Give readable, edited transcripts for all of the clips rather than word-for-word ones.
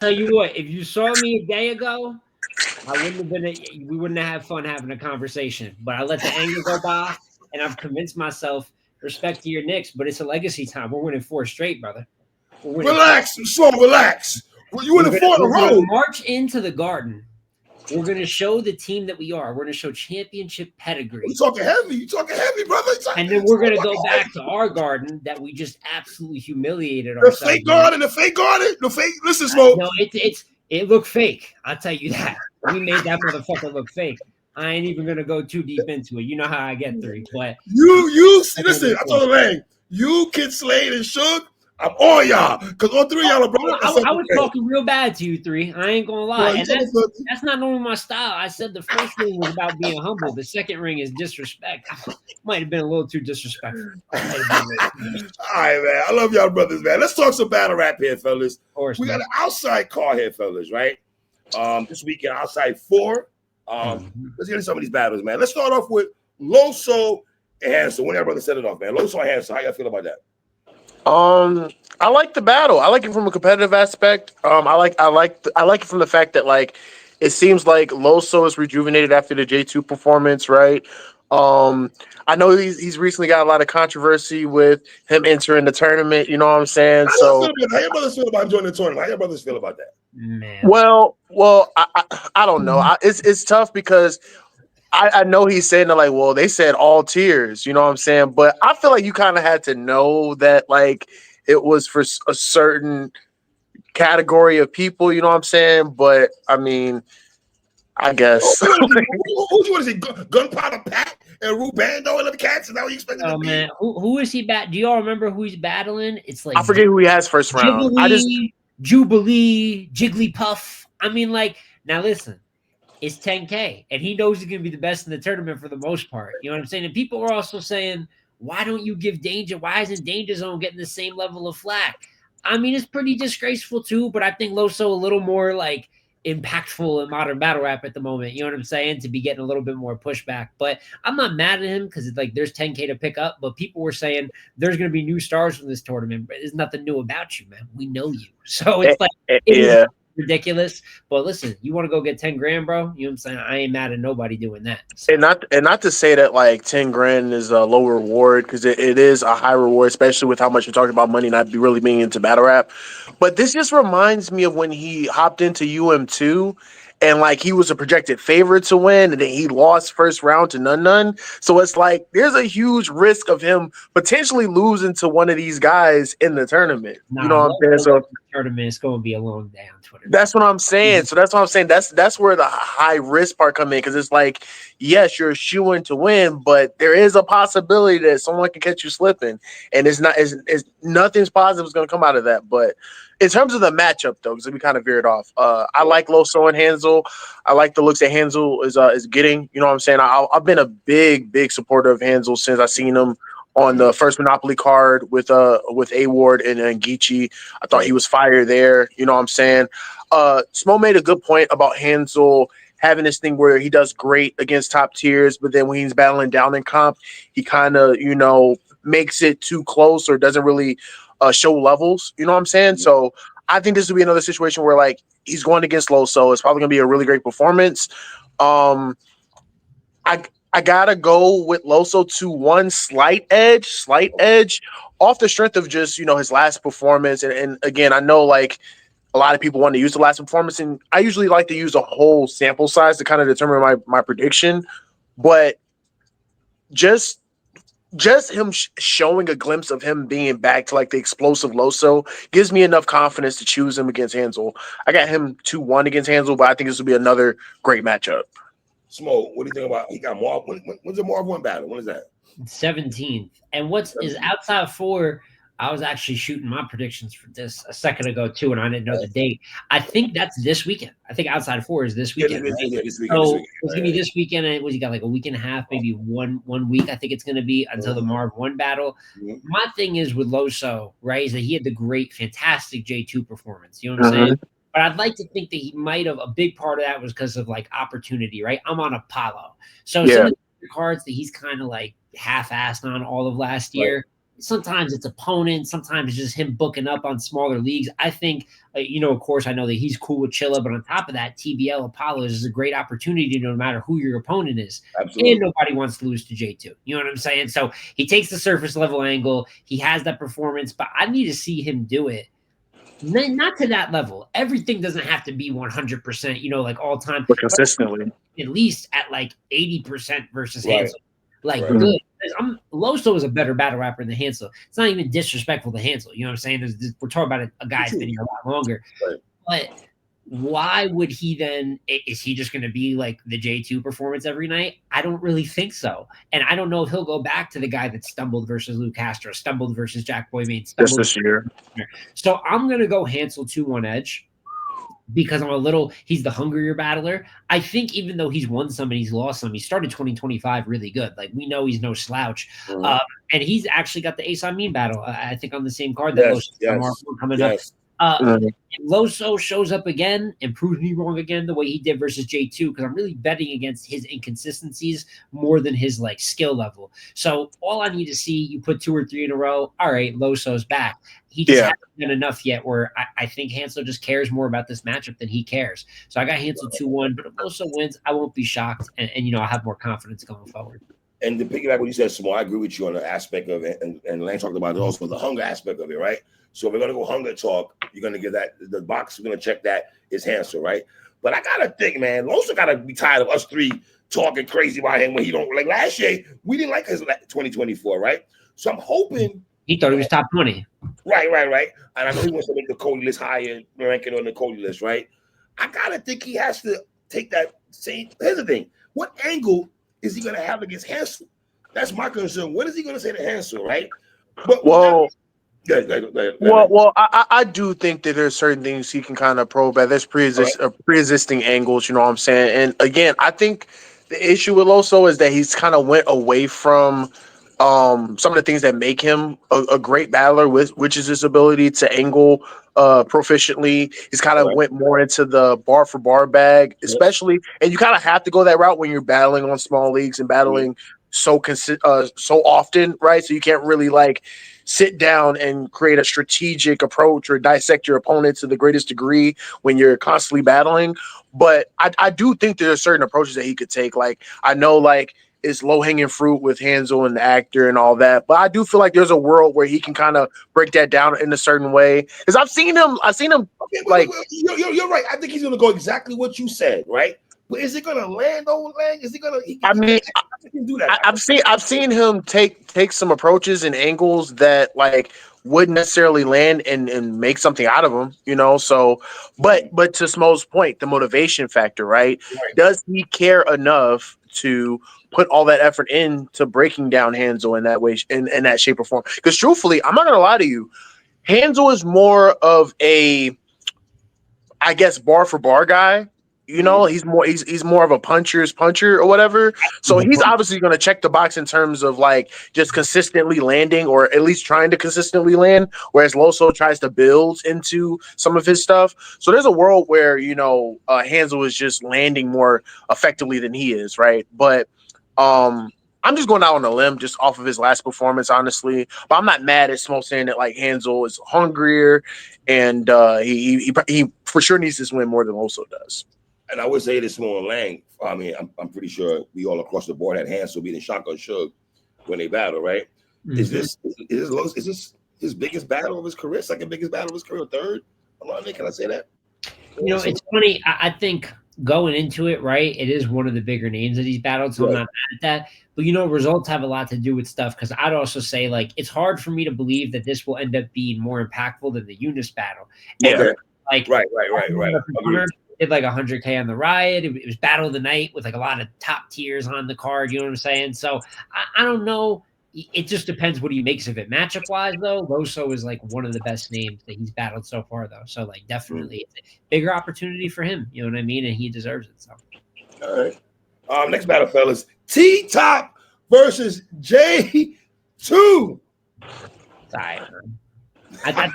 Tell you what, if you saw me a day ago, I wouldn't have been. We wouldn't have had fun having a conversation. But I let the anger go by, and I've convinced myself. Respect to your Knicks, but it's a legacy time. We're winning 4 straight, brother. We're winning. Relax, Slow, relax. Well, you winning 4 in a We're gonna row. march into the Garden. We're gonna show the team that we are. We're gonna show championship pedigree. You talking heavy? You talking heavy, brother? And then we're gonna go back to our Garden that we just absolutely humiliated the ourselves. fake garden, the fake garden, the fake. Listen, Slow. No, it looked fake. I'll tell you that. We made that motherfucker look fake. I ain't even gonna go too deep into it. You know how I get through. But You listen. I told Lang, you Kid Slade and Suge. I'm on y'all because all 3 of y'all are brothers. I was talking real bad to you 3. I ain't gonna lie. And that's not normally my style. I said the first ring was about being humble. The second ring is disrespect. Might have been a little too disrespectful. All right, man. I love y'all brothers, man. Let's talk some battle rap here, fellas. Of course, we got an outside card here, fellas, right? This weekend, outside 4. Let's get into some of these battles, man. Let's start off with Loso and Hansel. When y'all brothers set it off, man. Loso and Hansel, how y'all feel about that? I like the battle. I like it from a competitive aspect. I like it from the fact that like it seems like Loso is rejuvenated after the J2 performance, right? I know he's recently got a lot of controversy with him entering the tournament. You know what I'm saying? How your brothers feel about joining the tournament? How your brothers feel about that? Man. Well, I don't know. It's tough because I know he's saying that like, well, they said all tiers, you know what I'm saying? But I feel like you kind of had to know that like it was for a certain category of people, you know what I'm saying? But I mean, I guess. Who you want to see? Gunpowder Pat and Rubando and other cats? Is that what you expected to be? Man, who is he bat? Do y'all remember who he's battling? It's like I forget who he has first round. Jubilee, Jigglypuff. I mean, like, now listen. It's 10K, and he knows he's going to be the best in the tournament for the most part. You know what I'm saying? And people are also saying, why don't you give Danger? Why isn't Danger Zone getting the same level of flack? I mean, it's pretty disgraceful too, but I think Loso a little more like impactful in modern battle rap at the moment. You know what I'm saying? To be getting a little bit more pushback. But I'm not mad at him because it's like there's 10K to pick up. But people were saying there's going to be new stars from this tournament. But there's nothing new about you, man. We know you. So it's like, yeah. Ridiculous, but listen, you want to go get 10 grand, bro? You know what I'm saying? I ain't mad at nobody doing that. So. And not to say that like 10 grand is a low reward because it is a high reward, especially with how much you're talking about money not really being into battle rap. But this just reminds me of when he hopped into UM2 and like he was a projected favorite to win, and then he lost first round to None. So it's like there's a huge risk of him potentially losing to one of these guys in the tournament. You know what I'm saying? So tournament is going to be a long day on Twitter. That's what I'm saying. So that's what I'm saying. That's where the high risk part come in because it's like, yes, you're shooing to win, but there is a possibility that someone can catch you slipping, and it's nothing's positive is going to come out of that. But in terms of the matchup, though, because we kind of veered off, I like Loso and Hansel. I like the looks that Hansel is getting. You know what I'm saying? I've been a big supporter of Hansel since I seen him on the first Monopoly card with A Ward and Geechee. I thought he was fire there. You know what I'm saying? Smo made a good point about Hansel having this thing where he does great against top tiers, but then when he's battling down in comp, he kind of, makes it too close or doesn't really show levels. You know what I'm saying? So I think this would be another situation where like he's going against Loso. It's probably going to be a really great performance. I gotta go with Loso to one slight edge off the strength of just, his last performance. And again, I know like a lot of people want to use the last performance, and I usually like to use a whole sample size to kind of determine my prediction. But just him showing a glimpse of him being back to like the explosive Loso gives me enough confidence to choose him against Hansel. I got him 2-1 against Hansel, but I think this will be another great matchup. Smo, what do you think about? He got Marv. When's the Marv 1 battle? When is that? 17th. And is outside of 4? I was actually shooting my predictions for this a second ago too, and I didn't know the date. I think that's this weekend. I think outside of 4 is this weekend. Yeah, this weekend. So it's gonna be this weekend. And he got like a week and a half, maybe one week. I think it's gonna be until the Marv 1 battle. My thing is with Loso, right? Is that he had the great, fantastic J2 performance. You know what I'm saying? But I'd like to think that he might have, a big part of that was because of like opportunity, right? I'm on Apollo. So some of the cards that he's kind of like half-assed on all of last year, sometimes it's opponents, sometimes it's just him booking up on smaller leagues. I think, of course, I know that he's cool with Chilla, but on top of that, TBL Apollos is a great opportunity no matter who your opponent is. Absolutely. And nobody wants to lose to J2. You know what I'm saying? So he takes the surface level angle. He has that performance, but I need to see him do it. Not to that level. Everything doesn't have to be 100%, like all time. But consistently. At least at like 80% versus Right. Hansel. Like, Right. good. Loso is a better battle rapper than Hansel. It's not even disrespectful to Hansel. You know what I'm saying? We're talking about a guy that's been here a lot longer. Right. But why would he then? Is he just going to be like the J2 performance every night? I don't really think so. And I don't know if he'll go back to the guy that stumbled versus Lou Castro, stumbled versus Jack Boymain, Just stumbled this year. So I'm going to go Hansel 2-1 edge. Because he's the hungrier battler. I think even though he's won some and he's lost some, he started 2025 really good. Like, we know he's no slouch. Mhm. And he's actually got the Ace on Mean battle, I think, on the same card that Loso coming up. Loso shows up again and proves me wrong again the way he did versus J2, because I'm really betting against his inconsistencies more than his like skill level. So all I need to see, you put 2 or 3 in a row. All right, Loso's back. He just hasn't done enough yet where I think Hansel just cares more about this matchup than he cares. So I got Hansel 2-1, but if Loso wins, I won't be shocked. And I'll have more confidence going forward. And to piggyback what you said, Small, I agree with you on the aspect of it. And Lang talked about it also, the hunger aspect of it, right? So if we're going to go hunger talk, you're going to give that, the box, we're going to check that is Hansel, right? But I got to think, man, Loso got to be tired of us three talking crazy about him when he don't, like last year, we didn't like his 2024, right? So I'm hoping. He thought he was top 20. Right. And I know he wants to make the Cody list higher, ranking on the Cody list, right? I got to think he has to take that same. Here's the thing. What angle is he going to have against Hansel? That's my concern. What is he going to say to Hansel, right? But Well, go ahead. I do think that there's certain things he can kind of probe at. There's pre-existing angles, you know what I'm saying? And again, I think the issue with Loso is that he's kind of went away from some of the things that make him a great battler, which is his ability to angle proficiently. He's kind of went more into the bar for bar bag, especially, and you kind of have to go that route when you're battling on small leagues and battling so often, right? So you can't really like sit down and create a strategic approach or dissect your opponent to the greatest degree when you're constantly battling. But I do think there are certain approaches that he could take. Like, I know, like, it's low-hanging fruit with Hansel and the actor and all that, but I do feel like there's a world where he can kind of break that down in a certain way. Because I've seen him like you're right. I think he's gonna go exactly what you said, right? But is it gonna land though, Lang? Is he gonna? I mean, he can do that. I've seen him take some approaches and angles that like wouldn't necessarily land and make something out of him, you know. So, but to Smo's point, the motivation factor, right? Does he care enough to put all that effort into breaking down Hansel in that way, in that shape or form? Because truthfully, I'm not gonna lie to you, Hansel is more of a, I guess, bar for bar guy. You know, he's more of a puncher's puncher or whatever. So he's obviously going to check the box in terms of like just consistently landing, or at least trying to consistently land, whereas Loso tries to build into some of his stuff. So there's a world where, Hansel is just landing more effectively than he is, right? But I'm just going out on a limb just off of his last performance, honestly. But I'm not mad at Smo saying that like Hansel is hungrier and he for sure needs this win more than Loso does. And I would say this more Lang. I mean, I'm pretty sure we all across the board had Hansel beating Shotgun Suge when they battle, right? Mm-hmm. Is this his biggest battle of his career? Second biggest battle of his career? Third? Can I say that? It's funny. I think going into it, right, it is one of the bigger names that he's battled, so I'm not mad at that. But, results have a lot to do with stuff, because I'd also say, like, it's hard for me to believe that this will end up being more impactful than the Eunice battle. Yeah. Like, right. Did like 100K on the riot. It was battle of the night with like a lot of top tiers on the card. You know what I'm saying? So I don't know. It just depends what he makes of it. Matchup wise, though, Loso is like one of the best names that he's battled so far, though. So like definitely it's a bigger opportunity for him. You know what I mean? And he deserves it. So all right. Next battle, fellas. T-Top versus J2. Sorry, I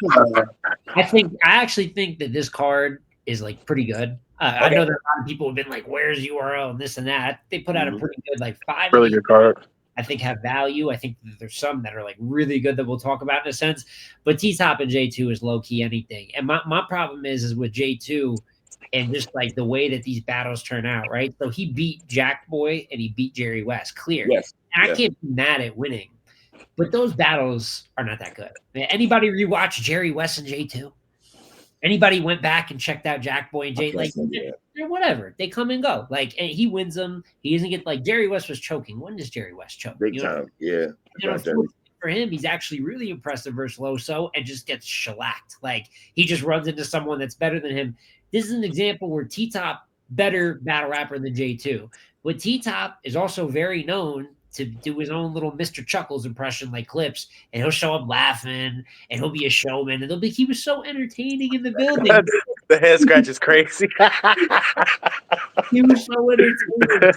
actually think that this card is like pretty good. I know that a lot of people have been like, "Where's URL?" and this and that. They put out a pretty good like 5. Really good card. I think have value. I think that there's some that are like really good that we'll talk about in a sense. But T-Top and J2 is low key anything. And my problem is with J2 and just like the way that these battles turn out, right? So he beat Jack Boy and he beat Jerry West, clear. Yes. And I can't be mad at winning. But those battles are not that good. Anybody rewatch Jerry West and J2? Anybody went back and checked out Jack Boy and Jay? Like, they're whatever. They come and go. Like, and he wins them. He doesn't get like Jerry West was choking. When does Jerry West choke? Big time. Yeah. For him, he's actually really impressive versus Loso and just gets shellacked. Like, he just runs into someone that's better than him. This is an example where T-Top better battle rapper than J2. But T-Top is also very known to do his own little Mr. Chuckles impression, like clips, and he'll show up laughing, and he'll be a showman, and he was so entertaining in the building. The head scratch is crazy. He was so entertaining.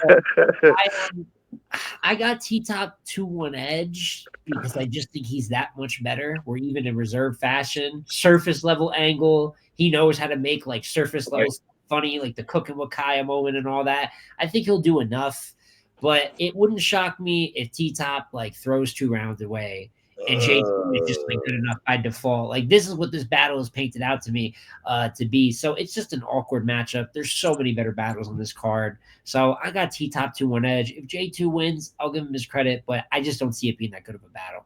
I got T-Top 2-1 edge because I just think he's that much better. We're even in reserve fashion, surface level angle. He knows how to make like surface level stuff funny, like the Cooking with Kaya moment and all that. I think he'll do enough. But it wouldn't shock me if T-Top like throws 2 rounds away and J2 is just like good enough by default. Like this is what this battle is painted out to me to be. So it's just an awkward matchup. There's so many better battles on this card. So I got T-Top 2-1 edge. If J2 wins, I'll give him his credit, but I just don't see it being that good of a battle.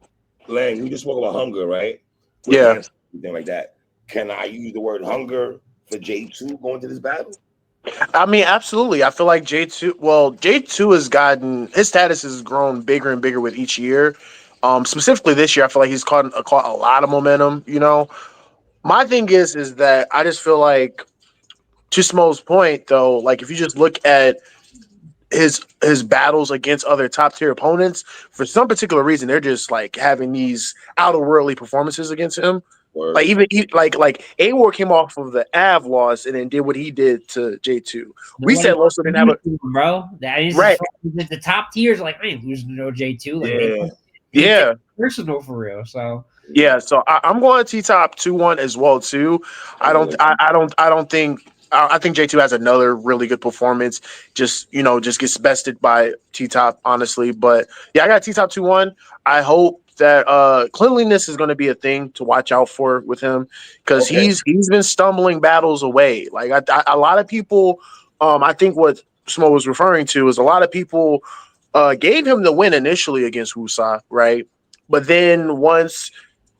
Lang, we just spoke about hunger, right? Yeah. Something like that. Can I use the word hunger for J2 going to this battle? I mean, absolutely. I feel like J2 has gotten his status has grown bigger and bigger with each year. Specifically this year, I feel like he's caught a lot of momentum. You know, my thing is that I just feel like, to Smo's point though, like if you just look at his battles against other top tier opponents, for some particular reason, they're just like having these out of worldly performances against him. Word. Like even like A-War came off of the Av loss and then did what he did to J2. We said Loso didn't have bro. That is right. The top tiers like I ain't losing to no J2. Like yeah, personal for real. So yeah. So I'm going T-Top 2-1 as well too. I think J2 has another really good performance. Just gets bested by T-Top, honestly. But yeah, I got T-Top 2-1. I hope that cleanliness is going to be a thing to watch out for with him because he's been stumbling battles away. Like a lot of people, I think what Smo was referring to is a lot of people gave him the win initially against Wusa, right? But then once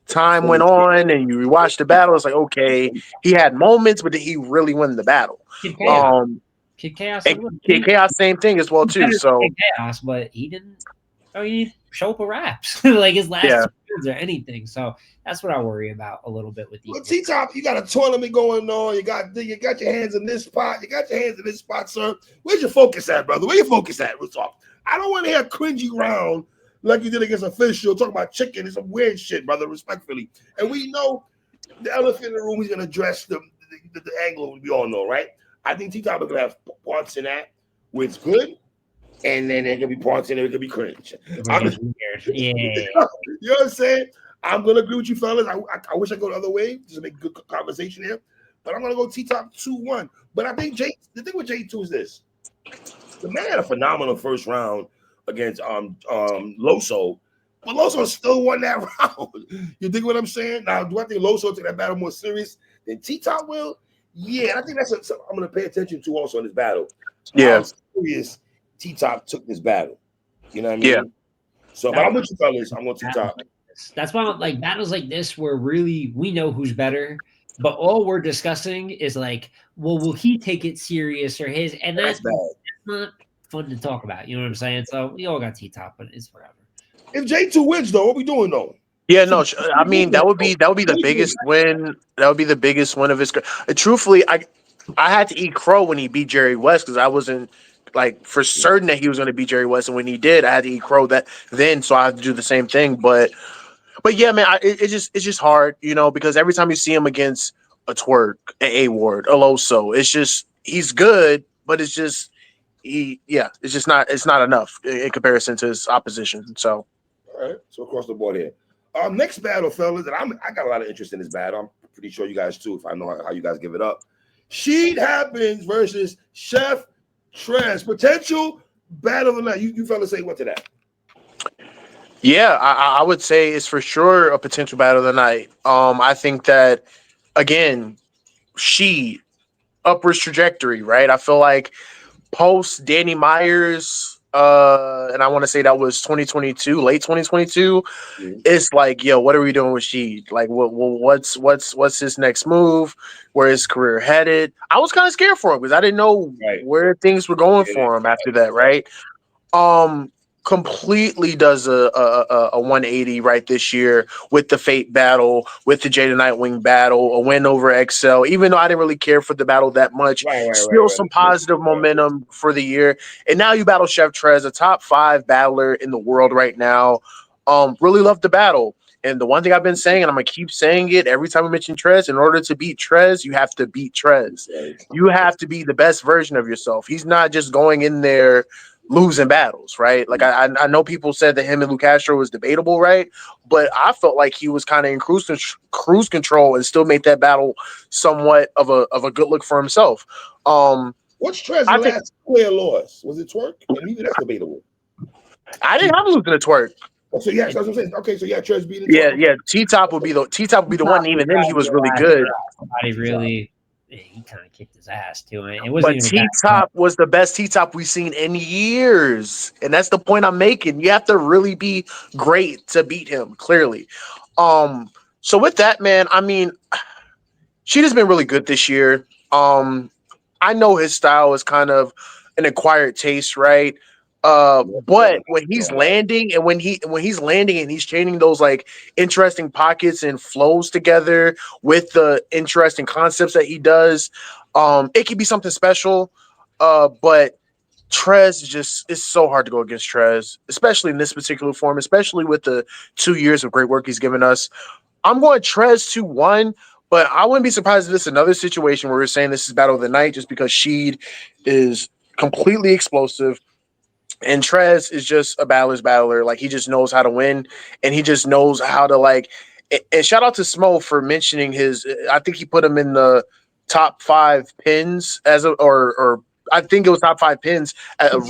time went on and you rewatch the battle, it's like, okay, he had moments, but did he really win the battle? Kid Chaos, Kid Chaos, same thing as well too. So Kid Chaos, but he didn't. He show up a raps like his last 2 rounds or anything. So that's what I worry about a little bit with these. Well, T-Top, you got a tournament going on. You got your hands in this spot. You got your hands in this spot, sir. Where's your focus at, brother? Where your focus at? We'll talk. I don't want to hear cringy round like you did against Official, talking about chicken and some weird shit, brother, respectfully. And we know the elephant in the room, he's going to address the angle we all know, right? I think T-Top is going to have parts in that where it's good, and then there can be parts in there, it can be cringe. Yeah. You know what I'm saying? I'm going to agree with you, fellas. I wish I go the other way just to make good conversation here, but I'm going to go T-Top 2-1. But I think the thing with J2 is this. The man had a phenomenal first round against Loso, but Loso still won that round. You dig what I'm saying? Now, do I think Loso take that battle more serious than T-Top will? Yeah, and I think that's something I'm going to pay attention to also in this battle. Yeah. How serious T-Top took this battle. You know what I mean? Yeah. So, but I'm with you fellas. I'm going T-Top. That's why like battles like this where really we know who's better, but all we're discussing is like, well, will he take it serious or his? And that's not fun to talk about. You know what I'm saying? So we all got T-Top, but it's whatever. If J2 wins, though, what we doing though? Yeah, no, I mean that would be the biggest win. That would be the biggest win of his career. Truthfully, I had to eat crow when he beat Jerry West because I wasn't like for certain that he was going to beat Jerry West, and when he did, I had to eat crow then. So I had to do the same thing. But yeah, man, it's just hard, because every time you see him against a Twerk, an A-Ward, a Loso, it's just he's good, but it's just it's not enough in comparison to his opposition. So, all right, so across the board here. Next battle, fellas, and I got a lot of interest in this battle. I'm pretty sure you guys too, if I know how you guys give it up. Sheet Happens versus Chef Trez. Potential battle of the night. You fellas say what to that? Yeah, I would say it's for sure a potential battle of the night. I think that again, she upwards trajectory, right? I feel like post Danny Myers, and I want to say that was 2022, late 2022. Mhm. It's like, yo, what are we doing with Sheed? Like, what's his next move? Where his career headed? I was kind of scared for him because I didn't know Right. where things were going Yeah, for him after that, right? um Completely does a 180 right this year with the Fate battle, with the Jada Nightwing battle, a win over XL. Even though I didn't really care for the battle that much, still some positive momentum for the year. And now you battle Chef Trez, a top 5 battler in the world right now. Really love the battle. And the one thing I've been saying, and I'm gonna keep saying it every time we mention Trez, in order to beat Trez, you have to beat Trez. Right. You have to be the best version of yourself. He's not just going in there losing battles, right? Like I know people said that him and Luke Castro was debatable, right? But I felt like he was kind of in cruise control and still made that battle somewhat of a good look for himself. What's Trez's I think last square loss? Was it Twerk? And even that's debatable. I didn't have him losing to Twerk. Oh, so yeah, that's what I'm saying. Okay, so yeah, Trez beating Yeah, Twerk. yeah. T Top would be the one. Even then, he was really good. Somebody really, he kind of kicked his ass too. It wasn't But even a T bad Top was the best T Top we've seen in years, and that's the point I'm making. You have to really be great to beat him. Clearly. Um. So with that, man, I mean, she has been really good this year. I know his style is kind of an acquired taste, right? But when he's landing and when he's landing and he's chaining those like interesting pockets and flows together with the interesting concepts that he does, it can be something special. But Trez just it's so hard to go against Trez, especially in this particular form, especially with the 2 years of great work he's given us. I'm going Trez 2-1, but I wouldn't be surprised if this is another situation where we're saying this is battle of the night just because Sheed is completely explosive and Trez is just a battler's battler. Like he just knows how to win and he just knows how to like. And shout out to Smo for mentioning his. I think he put him in the top 5 pins as a or I think it was top 5 pins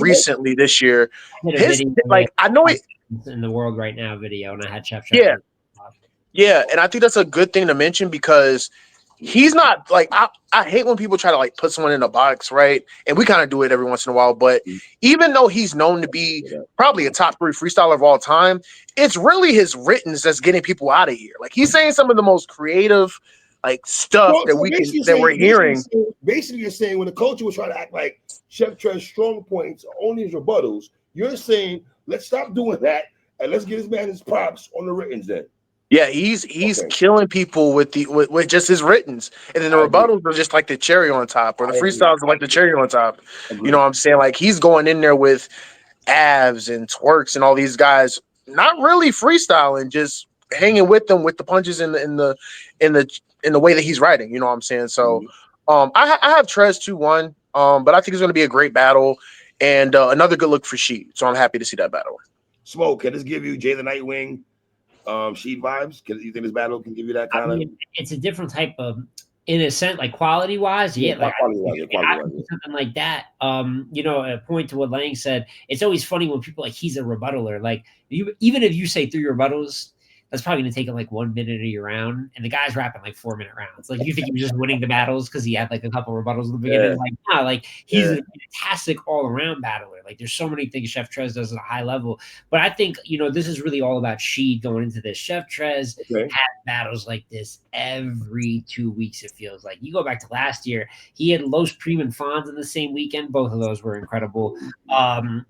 recently this year. I did a His video like I know it. in the world right now video, and I had Chef Yeah, Trez. yeah, and I think that's a good thing to mention because he's not like I hate when people try to like put someone in a box, right? And we kind of do it every once in a while, but even though he's known to be probably a top 3 freestyler of all time, it's really his writtens that's getting people out of here. Like he's saying some of the most creative like stuff So, that so basically, we're hearing. basically, you're saying when the culture was trying to act like Chef Trez's strong points are only his rebuttals, you're saying let's stop doing that and let's get this man his props on the writtens then. Yeah, he's killing people with with just his writtens, and then the rebuttals are just like the cherry on top, or the freestyles are like the cherry on top. You know what I'm saying? Like he's going in there with Avs and Twerks and all these guys, not really freestyling, just hanging with them with the punches in the way that he's writing. You know what I'm saying? So, I have Trez 2-1, but I think it's going to be a great battle and another good look for Sheed. So I'm happy to see that battle. Smoke, can this give you Jay the Nightwing? Sheed vibes? Can you think this battle can give you that kind of? It's a different type of, in a sense, like quality wise, like something like that. A point to what Lang said. It's always funny when people like he's a rebuttaler. Like even if you say 3 rebuttals, that's probably going to take him like 1 minute of your round, and the guy's rapping like 4-minute rounds. Like you think he was just winning the battles because he had like a couple rebuttals in the beginning. Yeah. Like nah, like he's a fantastic all around battler. Like there's so many things Chef Trez does at a high level, but I think this is really all about Sheed going into this. Chef Trez has battles like this every 2 weeks. It feels like you go back to last year, he had Los Prim and Fonz in the same weekend. Both of those were incredible.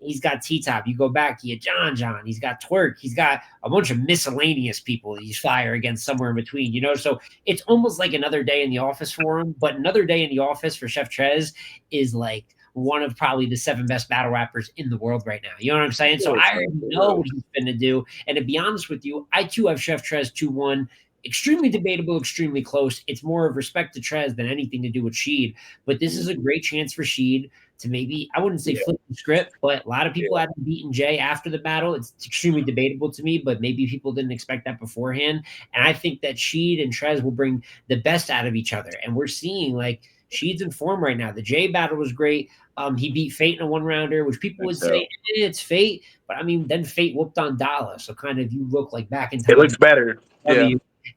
He's got T Top. You go back, he had John. He's got Twerk. He's got a bunch of miscellaneous people that he's fire against somewhere in between, so it's almost like another day in the office for him. But another day in the office for Chef Trez is like one of probably the 7 best battle rappers in the world right now. You know what I'm saying? So I already know what he's going to do. And to be honest with you, I too have Chef Trez 2-1. Extremely debatable, extremely close. It's more of respect to Trez than anything to do with Sheed. But this is a great chance for Sheed to maybe, I wouldn't say flip the script, but a lot of people haven't beaten Jay after the battle. It's extremely debatable to me, but maybe people didn't expect that beforehand. And I think that Sheed and Trez will bring the best out of each other. And we're seeing like Sheed's in form right now. The Jay battle was great. He beat Fate in a 1-rounder, which people would say it's Fate, but I mean, then Fate whooped on Dollar, so kind of you look like back in time. It looks better. Yeah.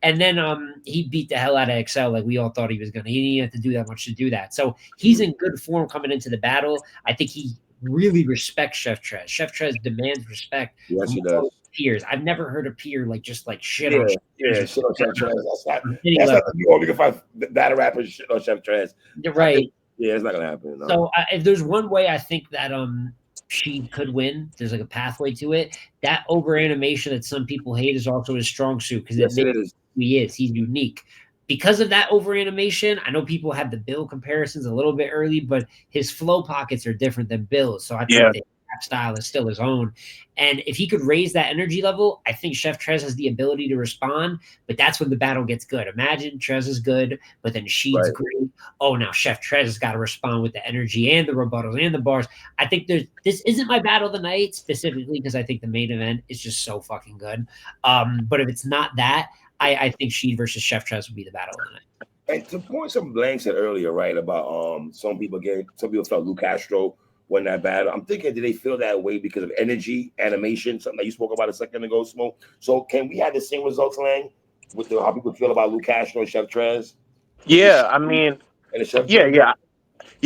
And then he beat the hell out of Excel like we all thought he was going to. He didn't have to do that much to do that. So he's in good form coming into the battle. I think he really respects Chef Trez. Chef Trez demands respect Yes, he from does. peers. I've never heard a peer like just like shit Yeah, on shit on Chef Trez. That's not the only we can find battle rappers shit on Chef Trez. You're right. Yeah, it's not gonna happen. No. So if there's one way I think that she could win, there's like a pathway to it. That over animation that some people hate is also his strong suit because yes, it is. He's unique. Because of that over animation, I know people had the Bill comparisons a little bit early, but his flow pockets are different than Bill's. So I think the rap style is still his own. And if he could raise that energy level, I think Chef Trez has the ability to respond, but that's when the battle gets good. Imagine Trez is good, but then Sheed's great. Oh, now Chef Trez has got to respond with the energy and the rebuttals and the bars. I think this isn't my battle of the night specifically because I think the main event is just so fucking good. But if it's not that, I think Sheed versus Chef Trez would be the battle of the night. And to point something Blank said earlier, right, about some people felt Lou Castro won that battle. I'm thinking, did they feel that way because of energy, animation, something that you spoke about a second ago, Smoke? So can we have the same results, Lang, with how people feel about Lou Castro and Chef Trez? Yeah, I mean, yeah.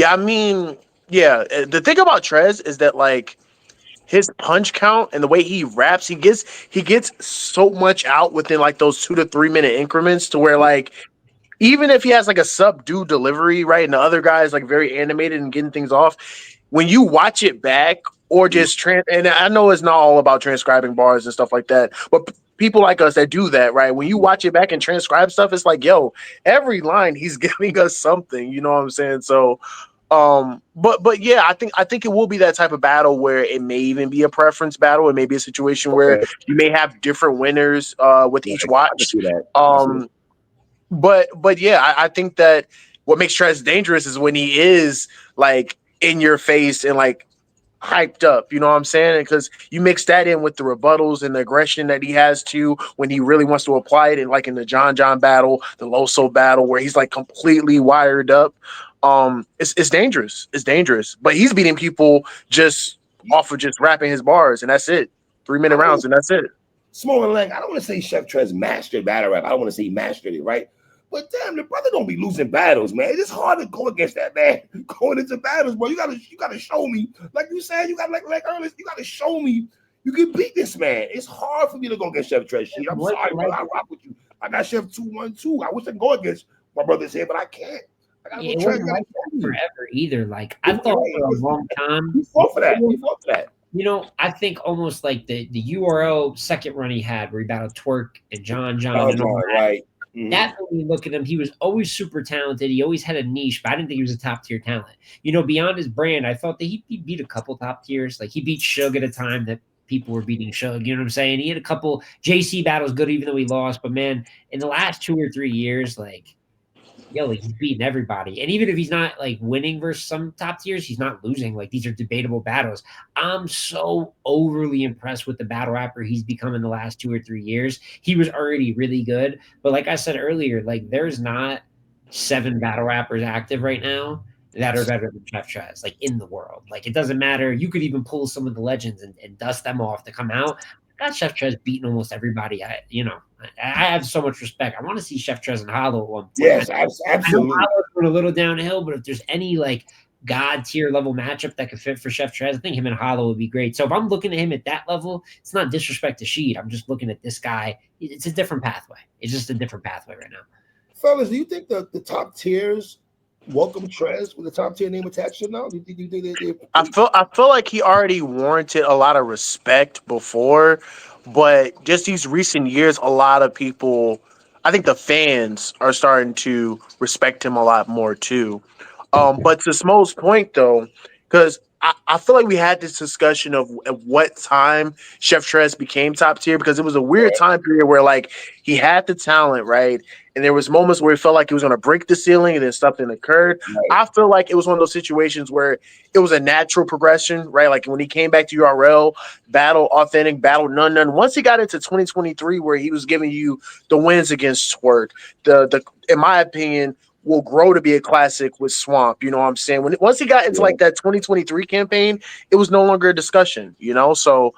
I mean, yeah. The thing about Trez is that like his punch count and the way he raps, he gets so much out within like those 2 to 3 minute increments to where like even if he has like a subdued delivery, right, and the other guy is like very animated and getting things off, when you watch it back or just and I know it's not all about transcribing bars and stuff like that, but people like us that do that, right? When you watch it back and transcribe stuff, it's like, yo, every line he's giving us something, you know what I'm saying? So but yeah, I think it will be that type of battle where it may even be a preference battle. It may be a situation where you may have different winners with each watch. But yeah, I think that what makes Trez dangerous is when he is like in your face and like hyped up, you know what I'm saying? Because you mix that in with the rebuttals and the aggression that he has to when he really wants to apply it, and like in the John battle, the Loso battle, where he's like completely wired up. It's dangerous. It's dangerous. But he's beating people just off of just rapping his bars, and that's it. 3-minute rounds, and that's it. Small and Lang, I don't want to say Chef Trez mastered battle rap. I don't want to say he mastered it, right? But damn, the brother don't be losing battles, man. It's hard to go against that man going into battles, bro. You gotta show me, like you said, you got like earlier, you gotta show me you can beat this man. It's hard for me to go against Chef Trez. I'm sorry, bro. I rock with you. I got Chef 212. I wish I could go against my brother's here, but I can't. It wasn't like that forever either. Like I thought for a long time. He fought for that. He fought for that. You know, I think almost like the URL second run he had where he battled Twerk and John and all that. Right. That when you look at him, he was always super talented. He always had a niche, but I didn't think he was a top tier talent. You know, beyond his brand, I thought that he beat a couple top tiers. Like he beat Suge at a time that people were beating Suge. You know what I'm saying? He had a couple JC battles good, even though he lost. But man, in the last 2 or 3 years, like he's beating everybody. And even if he's not like winning versus some top tiers, he's not losing. Like these are debatable battles. I'm so overly impressed with the battle rapper he's become in the last 2 or 3 years. He was already really good. But like I said earlier, like there's not 7 battle rappers active right now that are better than Chef Trez, like in the world. Like it doesn't matter. You could even pull some of the legends and dust them off to come out. Got Chef Trez beating almost everybody. I have so much respect. I want to see Chef Trez and Hollow at one point. Yes, absolutely. Hollow's going a little downhill, but if there's any like god tier level matchup that could fit for Chef Trez, I think him and Hollow would be great. So if I'm looking at him at that level, it's not disrespect to Sheed. I'm just looking at this guy. It's a different pathway. It's just a different pathway right now. Fellas, do you think the top tiers welcome Trez with the top tier name attached to now? Do you think they I feel like he already warranted a lot of respect before, but just these recent years, a lot of people, I think the fans are starting to respect him a lot more too. But to Smo's point though, because I feel like we had this discussion of at what time Chef Trez became top tier, because it was a weird time period where like he had the talent, right? And there was moments where he felt like he was going to break the ceiling and then something occurred. Right. I feel like it was one of those situations where it was a natural progression, right? Like when he came back to URL, battle, authentic, battle, none. Once he got into 2023 where he was giving you the wins against Twerk, the in my opinion, will grow to be a classic with Swamp. You know what I'm saying? Once he got into like that 2023 campaign, it was no longer a discussion. You know, so.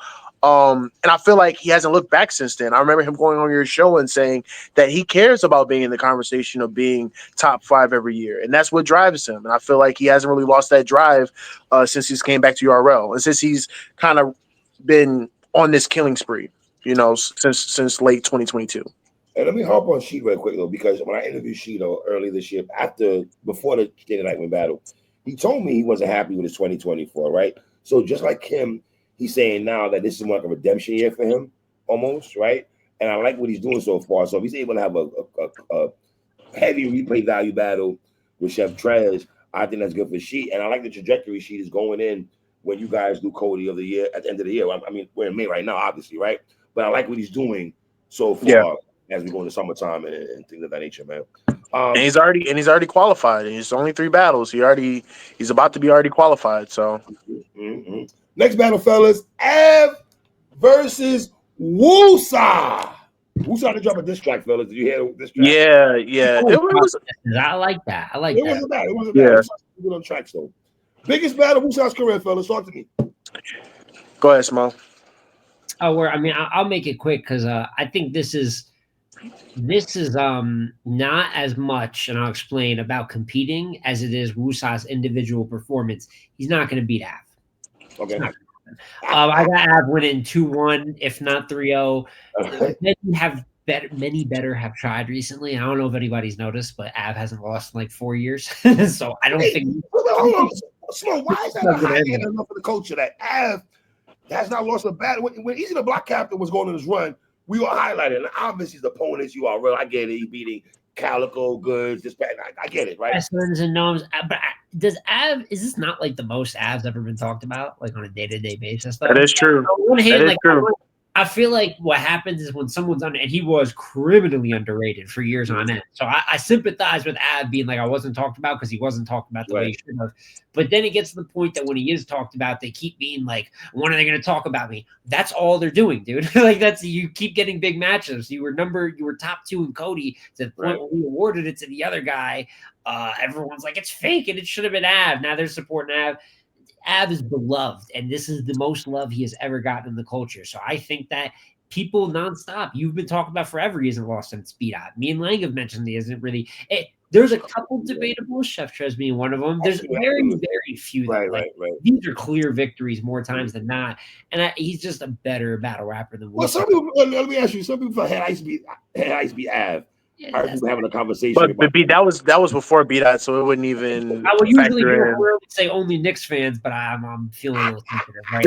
And I feel like he hasn't looked back since then. I remember him going on your show and saying that he cares about being in the conversation of being top 5 every year, and that's what drives him. And I feel like he hasn't really lost that drive since he's came back to URL, and since he's kind of been on this killing spree, you know, since late 2022. And let me hop on Sheet real quick though, because when I interviewed Sheeto early this year, before the Nightwing battle, he told me he wasn't happy with his 2024, right? So just like him, he's saying now that this is more like a redemption year for him, almost, right? And I like what he's doing so far. So if he's able to have a heavy replay value battle with Chef Trez, I think that's good for Sheet. And I like the trajectory Sheet is going in when you guys do Cody of the year at the end of the year. I mean, we're in May right now, obviously, right? But I like what he's doing so far as we go into summertime and things of that nature, man. And he's already qualified. And it's only 3 battles. He's about to be already qualified. So next battle, fellas, Av versus Wusa. Wusa to drop a diss track, fellas. Did you hear this track? Yeah. I like that. It wasn't bad. It wasn't bad. It was good on tracks though. Biggest battle of Wusa's career, fellas. Talk to me. Go ahead, Smo. I'll make it quick because I think this is not as much, and I'll explain, about competing as it is Wusa's individual performance. He's not going to beat Av. Okay. I got Av winning 2-1, if not 3-0. Many better have tried recently. I don't know if anybody's noticed, but Av hasn't lost in like 4 years. So I don't think. Hold on. Slow. Why is that a high end enough for the culture that Av has not lost a battle? When Easy the Block Captain was going on his run, we were highlighting. And obviously, his opponents, you are real. I get it. He beating Calico, Goods, this, I get it, right? Wrestlers and gnomes. But is this not like the most Av's ever been talked about, like on a day-to-day basis? Though? That is true. On one hand, that is true. I feel like what happens is when someone's and he was criminally underrated for years on end. So I sympathize with Av being like, I wasn't talked about because he wasn't talked about the way he should have. But then it gets to the point that when he is talked about, they keep being like, when are they going to talk about me? That's all they're doing, dude. Like you keep getting big matches. You were top 2 in Cody to the point where we awarded it to the other guy. Everyone's like, it's fake and it should have been Av. Now they're supporting Av. Av is beloved, and this is the most love he has ever gotten in the culture. So I think that people nonstop, you've been talking about forever, he hasn't lost in speed out. Me and Lang have mentioned he isn't really. There's a couple debatable, Chef Trez being one of them. There's very, very few. Right. These are clear victories more times than not, and he's just a better battle rapper than. Well, some people. Let me ask you. Some people had Ice be Av. I was having a conversation. But that was before B-Dot, so it wouldn't even. I would usually say only Knicks fans, but I'm feeling a little sensitive right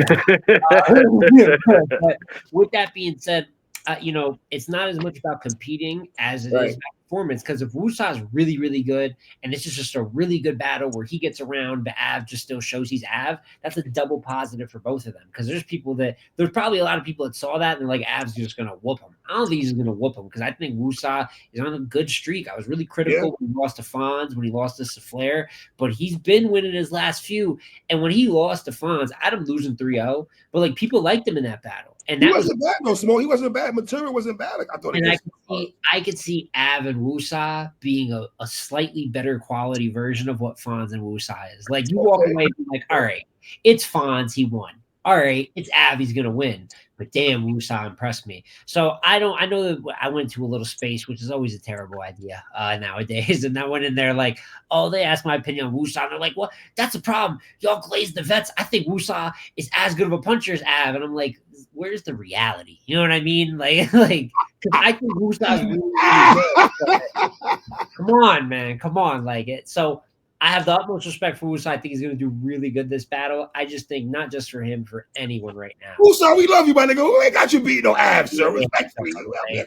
now. But with that being said, it's not as much about competing as it is about performance. Because if Wusa is really, really good, and this is just a really good battle where he gets around, but Av just still shows he's Av, that's a double positive for both of them. Because there's probably a lot of people that saw that and they're like, Av's just going to whoop him. I don't think he's going to whoop him because I think Wusa is on a good streak. I was really critical when he lost to Fonz, when he lost to Flair, but he's been winning his last few. And when he lost to Fonz, I had him losing 3-0, but like people liked him in that battle. And that wasn't bad, no Smoke. He wasn't bad. Material wasn't bad. Like I thought. And I could see Av and Wusa being a slightly better quality version of what Fonz and Wusa is. Like you walk away like, all right, it's Fonz, he won. All right, it's Av, he's gonna win. But damn, Wusa impressed me. So I know that I went to a little space, which is always a terrible idea nowadays. And I went in there like, oh, they asked my opinion on Wusa. And they're like, well, that's a problem. Y'all glaze the vets. I think Wusa is as good of a puncher as Av. And I'm like, where's the reality? You know what I mean? Like, I think Wusa's really good. Come on, man. Come on. Like it. So I have the utmost respect for Wusa. I think he's going to do really good this battle. I just think not just for him, for anyone right now. Wusa, we love you, my nigga. We ain't got you beating no abs, sir. Respectfully. Come on, man.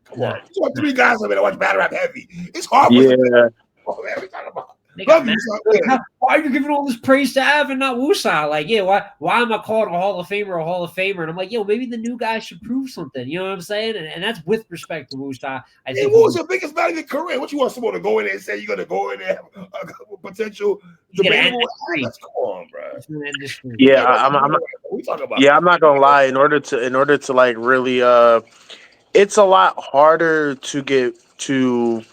Come on. You want 3 guys over there watch battle rap heavy. It's hard. Yeah. Come on, man. We talking about. Why are you giving all this praise to Av and not Wusa? Like, why am I calling a Hall of Famer a Hall of Famer? And I'm like, maybe the new guy should prove something. You know what I'm saying? And that's with respect to Wusa. I think. What was your biggest battle in your career? What you want someone to go in there and say you're gonna go in there a potential debatable? Come on, bro. Yeah, I'm not gonna lie. In order to like really, it's a lot harder to get to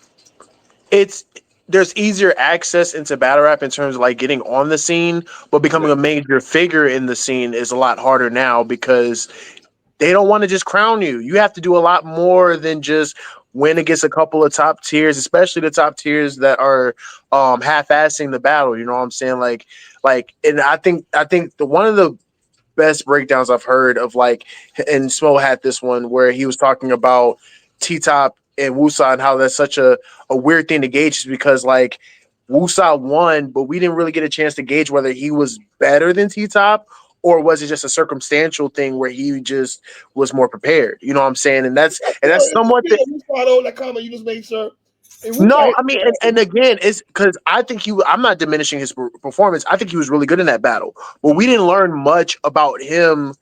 it's there's easier access into battle rap in terms of like getting on the scene, but becoming a major figure in the scene is a lot harder now because they don't want to just crown you. You have to do a lot more than just win against a couple of top tiers, especially the top tiers that are half-assing the battle. You know what I'm saying? And I think the one of the best breakdowns I've heard of like, and Smo had this one where he was talking about T Top and Wusa and how that's such a weird thing to gauge because like Wusa won, but we didn't really get a chance to gauge whether he was better than T Top or was it just a circumstantial thing where he just was more prepared. You know what I'm saying? And that's somewhat the that comment you just made, sir. no, I mean, and again, it's because I think I'm not diminishing his performance. I think he was really good in that battle, but we didn't learn much about him.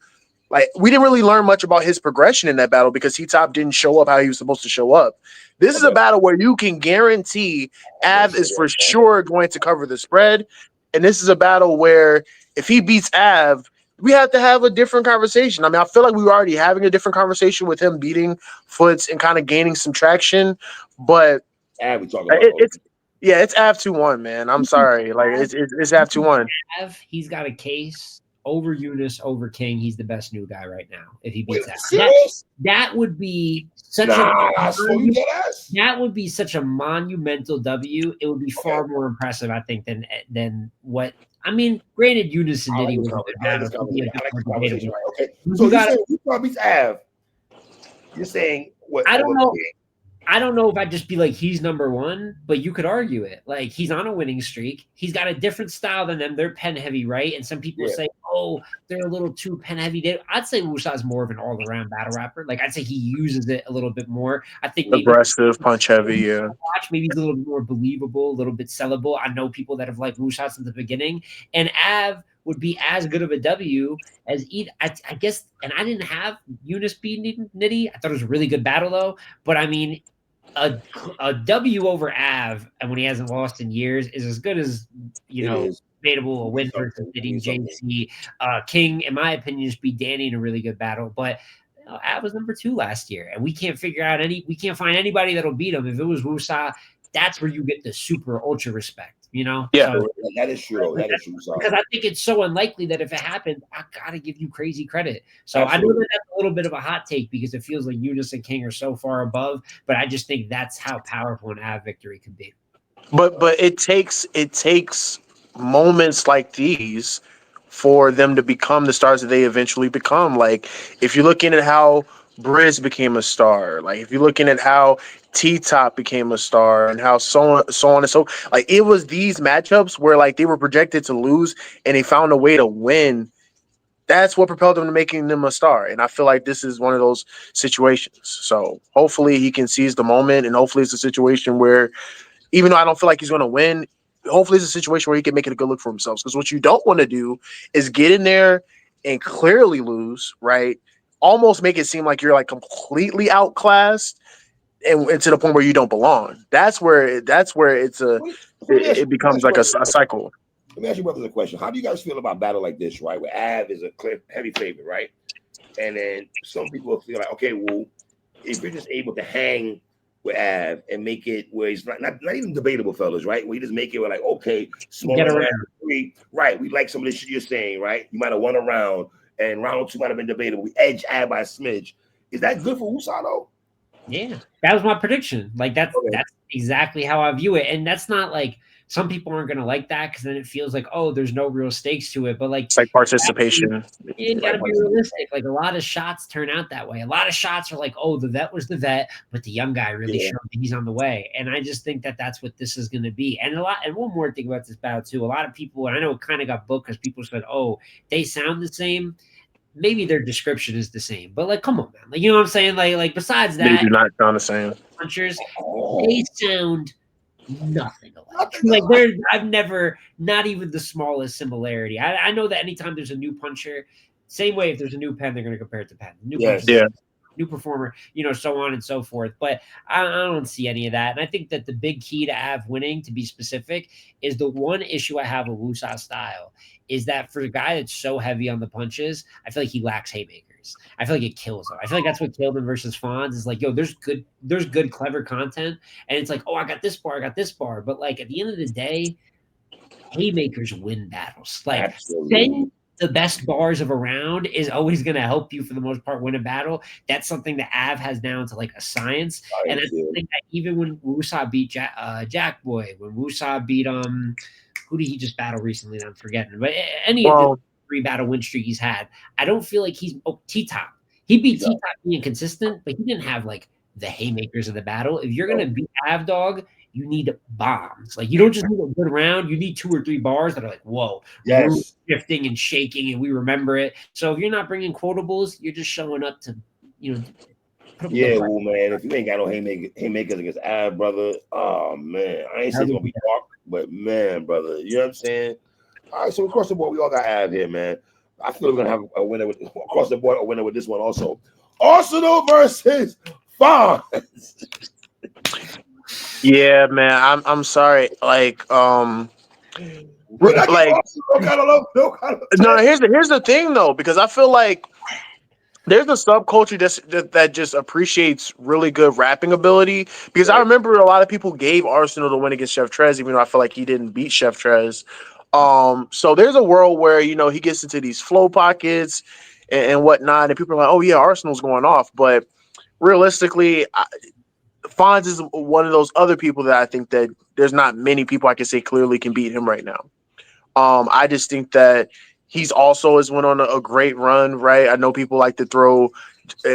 Like, we didn't really learn much about his progression in that battle because T-Top didn't show up how he was supposed to show up. This is a battle where you can guarantee Av is for sure going to cover the spread. And this is a battle where if he beats Av, we have to have a different conversation. I mean, I feel like we were already having a different conversation with him beating Foots and kind of gaining some traction, but we talking about it's Av 2-1, man. I'm sorry. Like it's Av 2-1. He's got a case over Eunice, over King. He's the best new guy right now. If he beats that would be such that would be such a monumental W. It would be far more impressive, I think, than what. I mean, granted, Eunice and Diddy was debatable. Okay, so you beats Av. You're saying what? I don't know. I don't know if I'd just be like, he's number one, but you could argue it. Like, he's on a winning streak. He's got a different style than them. They're pen heavy, right? And some people say, oh, they're a little too pen heavy. I'd say Wusa's more of an all around battle rapper. Like, I'd say he uses it a little bit more. I think maybe aggressive, punch heavy, yeah. Maybe he's a little bit more believable, a little bit sellable. I know people that have liked Wusa since the beginning. And Av would be as good of a W as I guess, and I didn't have Eunice beating Nitty. I thought it was a really good battle, though. But, I mean, a W over Av, and when he hasn't lost in years, is as good as debatable a win versus Diddy, JC. King, in my opinion, just beat Danny in a really good battle. But Av was number 2 last year, and we can't find anybody that'll beat him. If it was Wusa, that's where you get the super ultra respect. Yeah, so, that is true. That is true. Because I think it's so unlikely that if it happens, I gotta give you crazy credit. So I know that's a little bit of a hot take because it feels like Eunice and King are so far above, but I just think that's how powerful an Av victory could be. But it takes moments like these for them to become the stars that they eventually become. Like, if you're looking at how Briz became a star, like if you're looking at how T-Top became a star and how so on and so, like, it was these matchups where like they were projected to lose and they found a way to win. That's what propelled them to making them a star. And I feel like this is one of those situations. So hopefully he can seize the moment, and hopefully it's a situation where, even though I don't feel like he's going to win, hopefully it's a situation where he can make it a good look for himself. Because what you don't want to do is get in there and clearly lose, right? Almost make it seem like you're like completely outclassed and to the point where you don't belong. That's where it becomes like a cycle. Let me ask you brothers a question. How do you guys feel about battle like this, right? Where Av is a clear heavy favorite, right? And then some people feel like, okay, well, if you're just able to hang with Av and make it where he's not even debatable, fellas, right? Where you just make it where like, okay, small round 3, right? We like some of this shit you're saying, right? You might have won a round, and round 2 might have been debatable. We edge Av by a smidge. Is that good for Wusa though? Yeah, that was my prediction. Like that's exactly how I view it, and that's not like some people aren't going to like that because then it feels like, oh, there's no real stakes to it. But like, it's like participation. You got to be realistic. Like a lot of shots turn out that way. A lot of shots are like, oh, the vet was the vet, but the young guy really showed that he's on the way. And I just think that that's what this is going to be. And one more thing about this battle too. A lot of people, and I know it kind of got booked because people said, oh, they sound the same. Maybe their description is the same, but like, come on, man. Like, you know what I'm saying? Like besides that, they do not sound the same. Punchers, they sound nothing alike. Like I've never, not even the smallest similarity. I know that anytime there's a new puncher, same way if there's a new pen, they're going to compare it to pen. New performer, so on and so forth. But I don't see any of that. And I think that the big key to Av winning, to be specific, is the one issue I have with Wusa's style is that for a guy that's so heavy on the punches, I feel like he lacks haymakers. haymakers. I feel like it kills them. I feel like that's what killed him versus Fonz is like, yo, there's good, clever content, and it's like, oh, I got this bar, but like at the end of the day, haymakers win battles. Like Absolutely. saying the best bars of a round is always going to help you for the most part win a battle. That's something that Av has down to like a science, and that's something that even when Wusa beat Jack Boy, when Wusa beat who did he just battle recently? I'm forgetting, but any of the 3 battle win streak he's had, I don't feel like he's T-Top. He beat T-Top being consistent, but he didn't have like the haymakers of the battle. If you're gonna beat Av Dog, you need bombs. Like you don't just need a good round, you need 2 or 3 bars that are like, whoa, shifting and shaking, and we remember it. So if you're not bringing quotables, you're just showing up to, well, man, if you ain't got no haymakers against Av, brother, oh man, I ain't saying it's gonna be dark, but man, brother, you know what I'm saying? All right, so across the board, we all got Av here, man. I feel we're gonna have a winner with across the board, a winner with this one also. Arsenal versus Fonz. Yeah, man. I'm sorry. Like no, here's the thing though, because I feel like there's a subculture that just appreciates really good rapping ability. Because I remember a lot of people gave Arsenal the win against Chef Trez, even though I feel like he didn't beat Chef Trez. So there's a world where he gets into these flow pockets and whatnot, and people are like, "Oh yeah, Arsenal's going off," but realistically, Fonz is one of those other people that I think that there's not many people I can say clearly can beat him right now. I just think that he's also has went on a great run, right? I know people like to throw,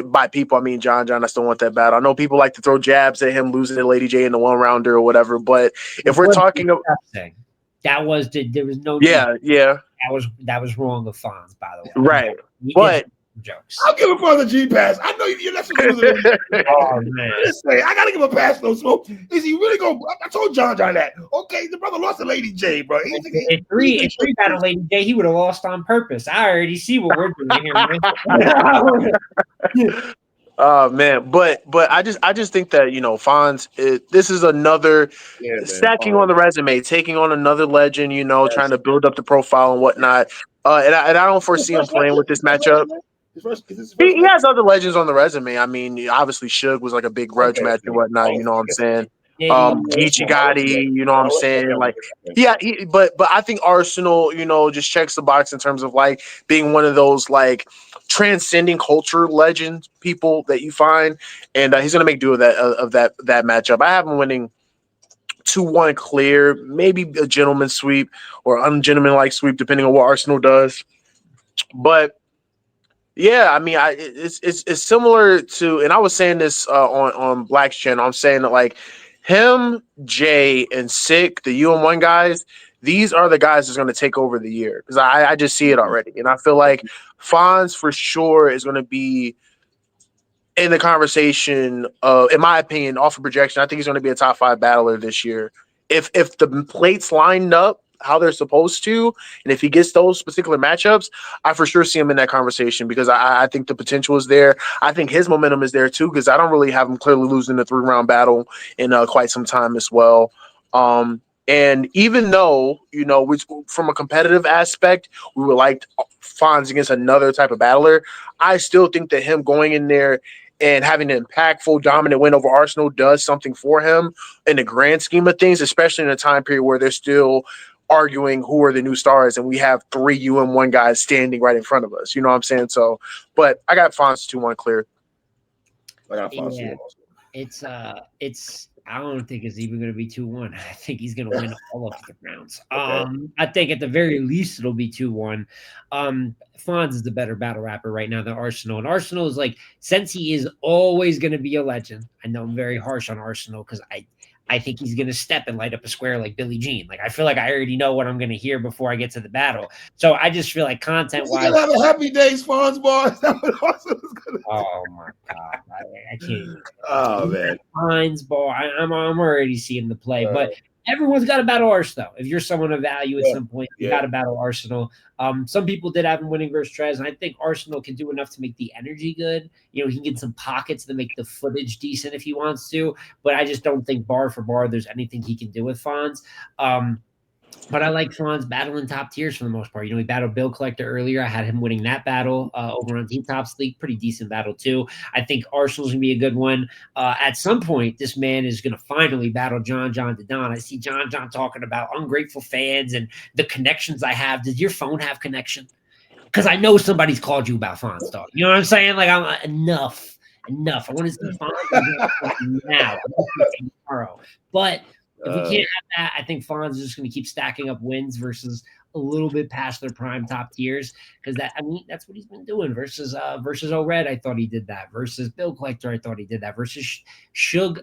by people I mean John. I still want that battle. I know people like to throw jabs at him losing to Lady J in the 1 rounder or whatever. But if we're talking about there was no that was wrong of Fonz, by the way. Right, but jokes. I'll give a brother G pass. I know you. That's what oh man, I gotta give a pass. No smoke. Is he really going? I told John that. Okay, the brother lost to Lady J, bro. If three battle Lady J, he would have lost on purpose. I already see what we're doing here, man. Oh man, but I just think that Fonz, this is another stacking on the resume, taking on another legend, trying to build up the profile and whatnot. And I don't foresee him playing with this matchup. He has other legends on the resume. I mean, obviously Suge was like a big grudge match and whatnot. You know what I'm saying? Geechee Gotti, you know what I'm saying? Like, yeah, but I think Arsenal, just checks the box in terms of like being one of those like transcending culture legends people that you find, and he's gonna make do of that matchup. I have him winning 2-1 clear, maybe a gentleman's sweep or ungentlemanlike sweep, depending on what Arsenal does. But yeah, I mean, it's similar to, and I was saying this on Black's channel. I'm saying that like him, Jay, and Sick, the UM1 guys, these are the guys that's going to take over the year because I just see it already, and I feel like Fonz for sure is going to be in the conversation. In my opinion, off of projection, I think he's going to be a top 5 battler this year. If the plates lined up how they're supposed to, and if he gets those particular matchups, I for sure see him in that conversation because I think the potential is there. I think his momentum is there too because I don't really have him clearly losing the 3-round battle in quite some time as well. And even though, which from a competitive aspect, we would like Fonz against another type of battler, I still think that him going in there and having an impactful, dominant win over Arsenal does something for him in the grand scheme of things, especially in a time period where they're still arguing who are the new stars, and we have 3 UM1 guys standing right in front of us. You know what I'm saying? So, but I got Fonz 2-1 clear. I got Fonz 2-1 also. It's I don't think it's even going to be 2-1. I think he's going to win all of the rounds. I think at the very least it'll be 2-1. Fonz is the better battle rapper right now than Arsenal. And Arsenal is like, since he is always going to be a legend, I know I'm very harsh on Arsenal because I think he's going to step and light up a square like Billie Jean. Like, I feel like I already know what I'm going to hear before I get to the battle. So I just feel like content-wise. He's going to have a happy days, Fonz, boy. Oh, my God. I can't. Oh, man. Hines, boy. I'm already seeing the play. But everyone's got to battle Arsenal, though. If you're someone of value at some point, you got to battle Arsenal. Some people did have him winning versus Trez, and I think Arsenal can do enough to make the energy good. He can get some pockets to make the footage decent if he wants to, but I just don't think bar for bar there's anything he can do with Fonz. But I like Fonz battling top tiers for the most part. You know, he battled Bill Collector earlier. I had him winning that battle over on Team Tops League. Pretty decent battle, too. I think Arsenal's going to be a good one. At some point, this man is going to finally battle John Dedon. I see John talking about ungrateful fans and the connections I have. Does your phone have connection? Because I know somebody's called you about Fonz, dog. You know what I'm saying? Like, I'm enough. I want to see Fonz now. I want to see tomorrow. But if we can't have that, I think Fonz is just going to keep stacking up wins versus a little bit past their prime top tiers. Because that's what he's been doing versus O-Red. I thought he did that. Versus Bill Collector, I thought he did that. Versus Suge.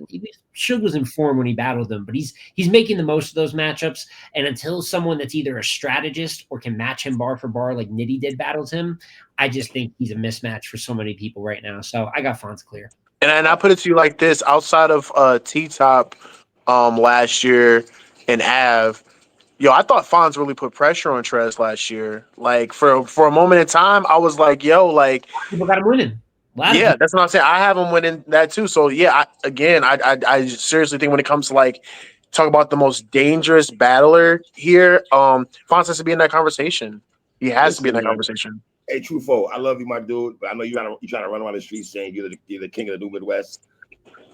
Suge was in form when he battled them, but he's making the most of those matchups. And until someone that's either a strategist or can match him bar for bar like Nitty did battles him, I just think he's a mismatch for so many people right now. So I got Fonz clear. And I put it to you like this: outside of T-Top last year and Av, I thought Fonz really put pressure on Trez last year. Like for a moment in time, I was like, people got him winning. Yeah, that's what I'm saying. I have him winning that too. So yeah, I seriously think when it comes to like talk about the most dangerous battler here, Fonz has to be in that conversation. He has to be in that conversation. Hey, Trufo, I love you, my dude, but I know you're trying to run around the streets saying you're the king of the new Midwest.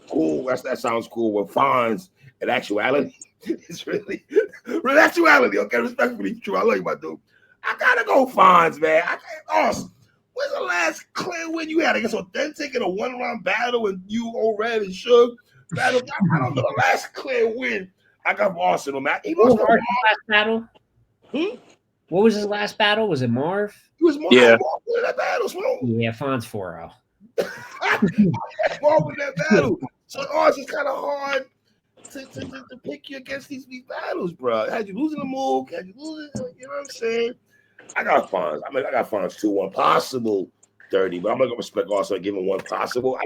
Cool, that sounds cool. With Fonz, in actuality, it's really actuality. Okay, respectfully, true. I love you, my dude. I gotta go Fonz, man. Awesome. When's the last clear win you had? I guess Authentic in a 1-round battle and you, O-Red and Suge battle. I don't know the last clear win I got from Arsenal, man. He lost the last battle. What was his last battle? Was it Marv? He was Marv. Yeah. That battle. Yeah, Fonz 4-0. Marv in that battle. So it's kind of hard to pick you against these battles, bro. Had you losing the move? Had you losing? You know what I'm saying? I got Fonz. I got Fonz 2-1 possible 30, but I'm not gonna respect also and give him one possible.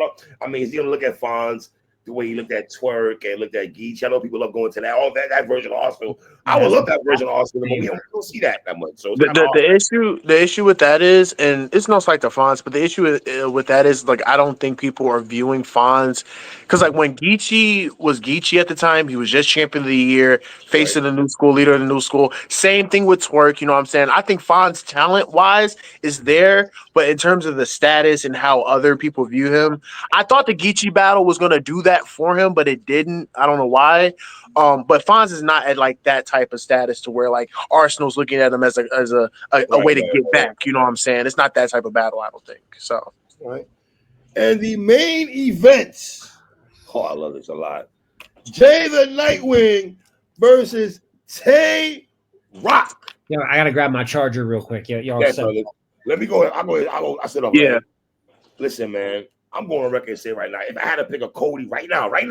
He's gonna look at Fonz the way he looked at Twerk and looked at Geach. I know people love going to that version of Arsenal. I would love that version of Arsenal, but we don't see that much. So the issue with that is, and it's not like the Fonz, but the issue with that is like I don't think people are viewing Fonz because like when Geechee was Geechee at the time, he was just champion of the year, facing the new school, leader of the new school. Same thing with Twerk. You know what I'm saying? I think Fonz talent wise is there, but in terms of the status and how other people view him, I thought the Geechee battle was going to do that for him, but it didn't. I don't know why. But Fonz is not at like that type of status to where like Arsenal's looking at him as a way to get back. You know what I'm saying? It's not that type of battle, I don't think. So and the main event. Oh, I love this a lot. Jay the Nightwing versus Tay Rock. Yeah, I gotta grab my charger real quick. Y'all let me go. I said, yeah. Man. Listen, man. I'm going on record and say right now, if I had to pick a Cody right now, it'd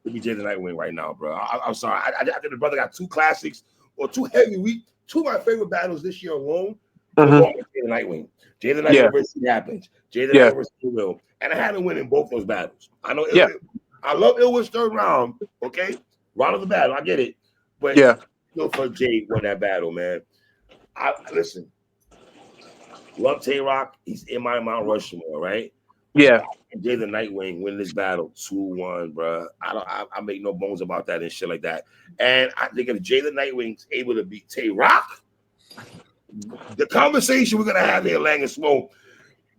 be Jay the Nightwing right now, bro. I'm sorry. I think the brother got 2 classics or 2 heavyweight, 2 of my favorite battles this year alone. Jay the Nightwing. Jay the Nightwing versus Happens. Jay the Nightwing versus Will. And I had to win in both those battles. I know. I love Ilwin's third round. Okay, round of the battle. I get it, but still for Jay won that battle, man. Listen. Love Tay Rock. He's in my Mount Rushmore, right? Yeah. Jay the Nightwing win this battle 2-1, bro. I make no bones about that and shit like that. And I think if Jay the Nightwing's able to beat Tay Rock, the conversation we're gonna have here, Lang and Smoke,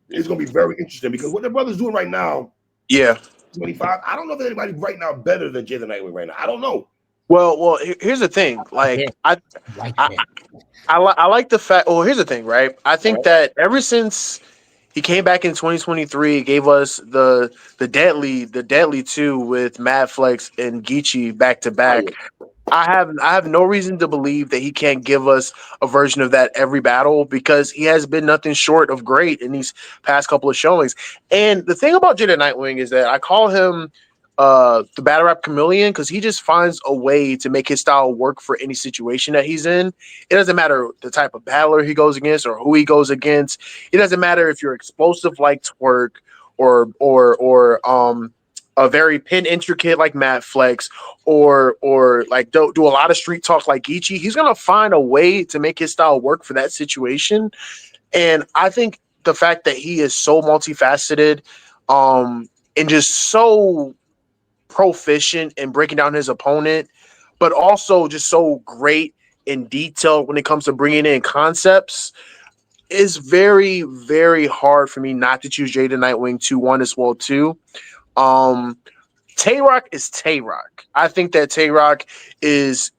is gonna be very interesting because what the brother's doing right now, 25. I don't know if there's anybody right now better than Jay the Nightwing right now. I don't know. Well, here's the thing. Like I like the fact. Well, here's the thing, right? I think that ever since he came back in 2023, gave us the deadly 2 with Mad Flex and Geechee back to back. I have no reason to believe that he can't give us a version of that every battle because he has been nothing short of great in these past couple of showings. And the thing about Jay the Nightwing is that I call him the battle rap chameleon because he just finds a way to make his style work for any situation that he's in. It doesn't matter the type of battler he goes against or who he goes against. It doesn't matter if you're explosive like Twerk or a very pin intricate like Matt Flex or like do a lot of street talk like Geechee. He's gonna find a way to make his style work for that situation. And I think the fact that he is so multifaceted and just so proficient in breaking down his opponent but also just so great and detailed when it comes to bringing in concepts. It's very, very hard for me not to choose Jay the Nightwing 2-1 as well too. Um, Tay Rock is Tay Rock. I think that Tay Rock is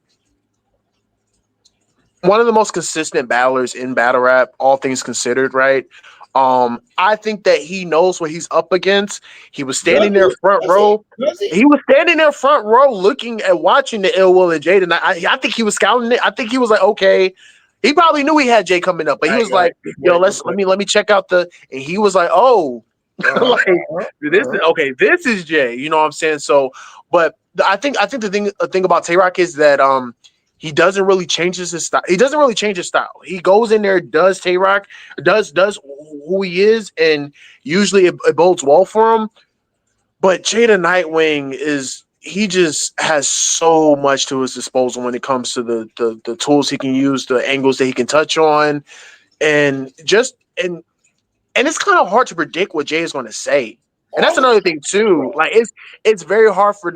one of the most consistent battlers in battle rap, all things considered, right? I think that he knows what he's up against. He was standing there front row. He was standing there front row looking at watching the Ill Will and Jaden. I think he was scouting it. I think he was like, okay. He probably knew he had Jay coming up, but he was like, yo, let me check out the, and he was like, oh, like this is okay, this is Jay. You know what I'm saying? So, but I think the thing about Tay Rock is that he doesn't really change his style. He doesn't really change his style. He goes in there, does Tay Rock, does who he is, and usually it bodes well for him. But Jada Nightwing he just has so much to his disposal when it comes to the tools he can use, the angles that he can touch on, and it's kind of hard to predict what Jay is going to say. And that's another thing too. Like it's very hard for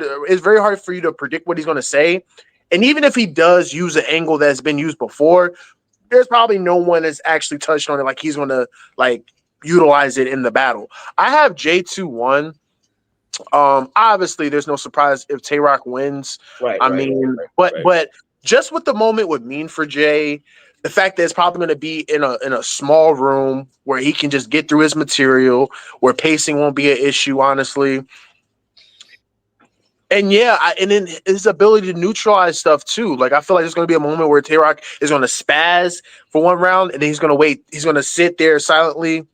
you to predict what he's going to say. And even if he does use an angle that's been used before, there's probably no one that's actually touched on it like he's going to like utilize it in the battle. I have J2-1. Obviously there's no surprise if Tay Rock wins. But just what the moment would mean for Jay, the fact that it's probably going to be in a small room where he can just get through his material, where pacing won't be an issue, honestly. And and then his ability to neutralize stuff too. Like I feel like there's going to be a moment where Tay Rock is going to spaz for one round, and then he's going to wait. He's going to sit there silently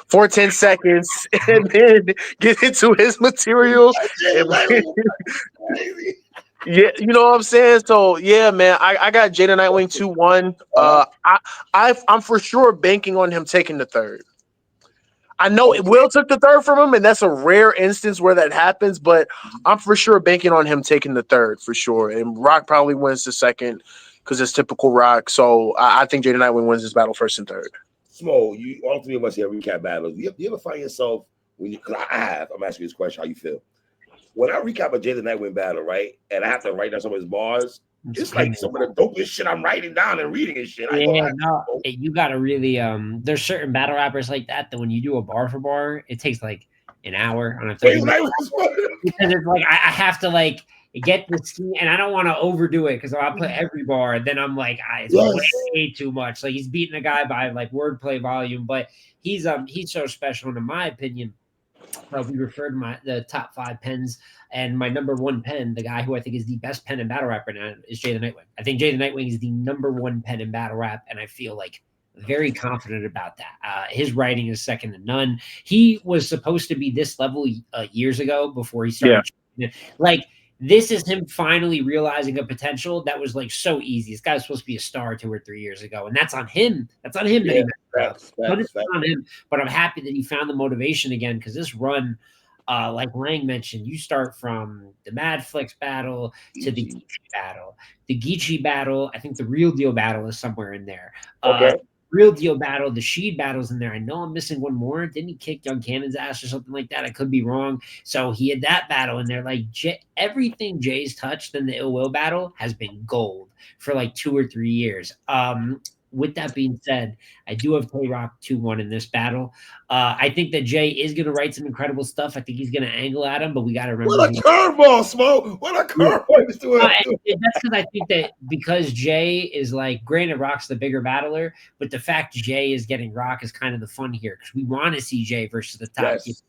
for 10 seconds, and then get into his material. Yeah, you know what I'm saying? So yeah, man, I got Jada Nightwing 2-1. I'm for sure banking on him taking the third. I know Will took the third from him, and that's a rare instance where that happens, but I'm for sure banking on him taking the third for sure. And Rock probably wins the second because it's typical Rock. So I think Jada Nightwing wins this battle first and third. Smo, all three of us here recap battles. You ever find yourself when because I have, I'm asking you this question, how you feel? When I recap a Jada Nightwing battle, right, and I have to write down some of his bars, it's like some of the dopest shit I'm writing down and reading and shit. You gotta really there's certain battle rappers like that when you do a bar for bar, it takes like an hour on a 30 minutes. Because it's like I have to like get the scheme, and I don't want to overdo it because if I put every bar, then I'm like, it's way too much. Like he's beating a guy by like wordplay volume, but he's so special, and in my opinion. We referred to the top 5 pens, and my number 1 pen, the guy who I think is the best pen in battle rap right now, is Jay the Nightwing. I think Jay the Nightwing is the number 1 pen in battle rap, and I feel like very confident about that. His writing is second to none. He was supposed to be this level years ago before he started. Yeah. Like this is him finally realizing a potential that was like so easy. This guy was supposed to be a star 2 or 3 years ago, and that's on him. That's on him. Yeah, that's on him. But I'm happy that he found the motivation again because this run, like Lang mentioned, you start from the Mad Flex battle to the Geechee battle. The Geechee battle, I think the Real Deal battle is somewhere in there. Okay. Real Deal battle, the Sheed battle's in there. I know I'm missing one more. Didn't he kick Young Cannon's ass or something like that? I could be wrong. So he had that battle in there. Like everything Jay's touched in the Ill Will battle has been gold for like 2 or 3 years. With that being said, I do have Tay Rock 2-1 in this battle. I think that Jay is going to write some incredible stuff. I think he's going to angle at him, but we got to remember. What a curveball, Smo. What a curveball he's doing. That's because I think that because Jay is like, granted, Rock's the bigger battler, but the fact Jay is getting Rock is kind of the fun here because we want to see Jay versus the top. Yes.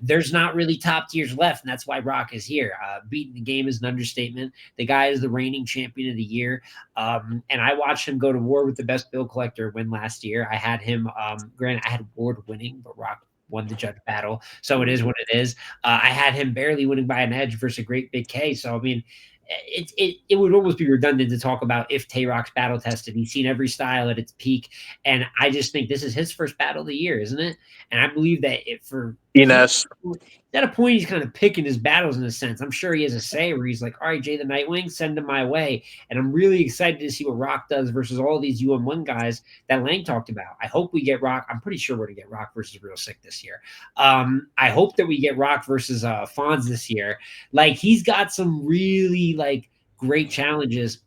There's not really top tiers left, and that's why Rock is here. Beating the game is an understatement. The guy is the reigning champion of the year, and I watched him go to war with the best bill collector win last year. I had him, granted, I had Ward winning, but Rock won the judge battle, so it is what it is. I had him barely winning by an edge versus a great Big K, so I mean, it would almost be redundant to talk about if Tay Rock's battle tested. He's seen every style at its peak, and I just think this is his first battle of the year, isn't it? And I believe that Ines. at a point he's kind of picking his battles in a sense. I'm sure he has a say where he's like, all right, Jay the Nightwing, send him my way. And I'm really excited to see what Rock does versus all these UM1 guys that Lang talked about. I hope we get Rock. I'm pretty sure we're going to get Rock versus Real Sick this year. I hope that we get Rock versus Fonz this year. Like, he's got some really, like, great challenges.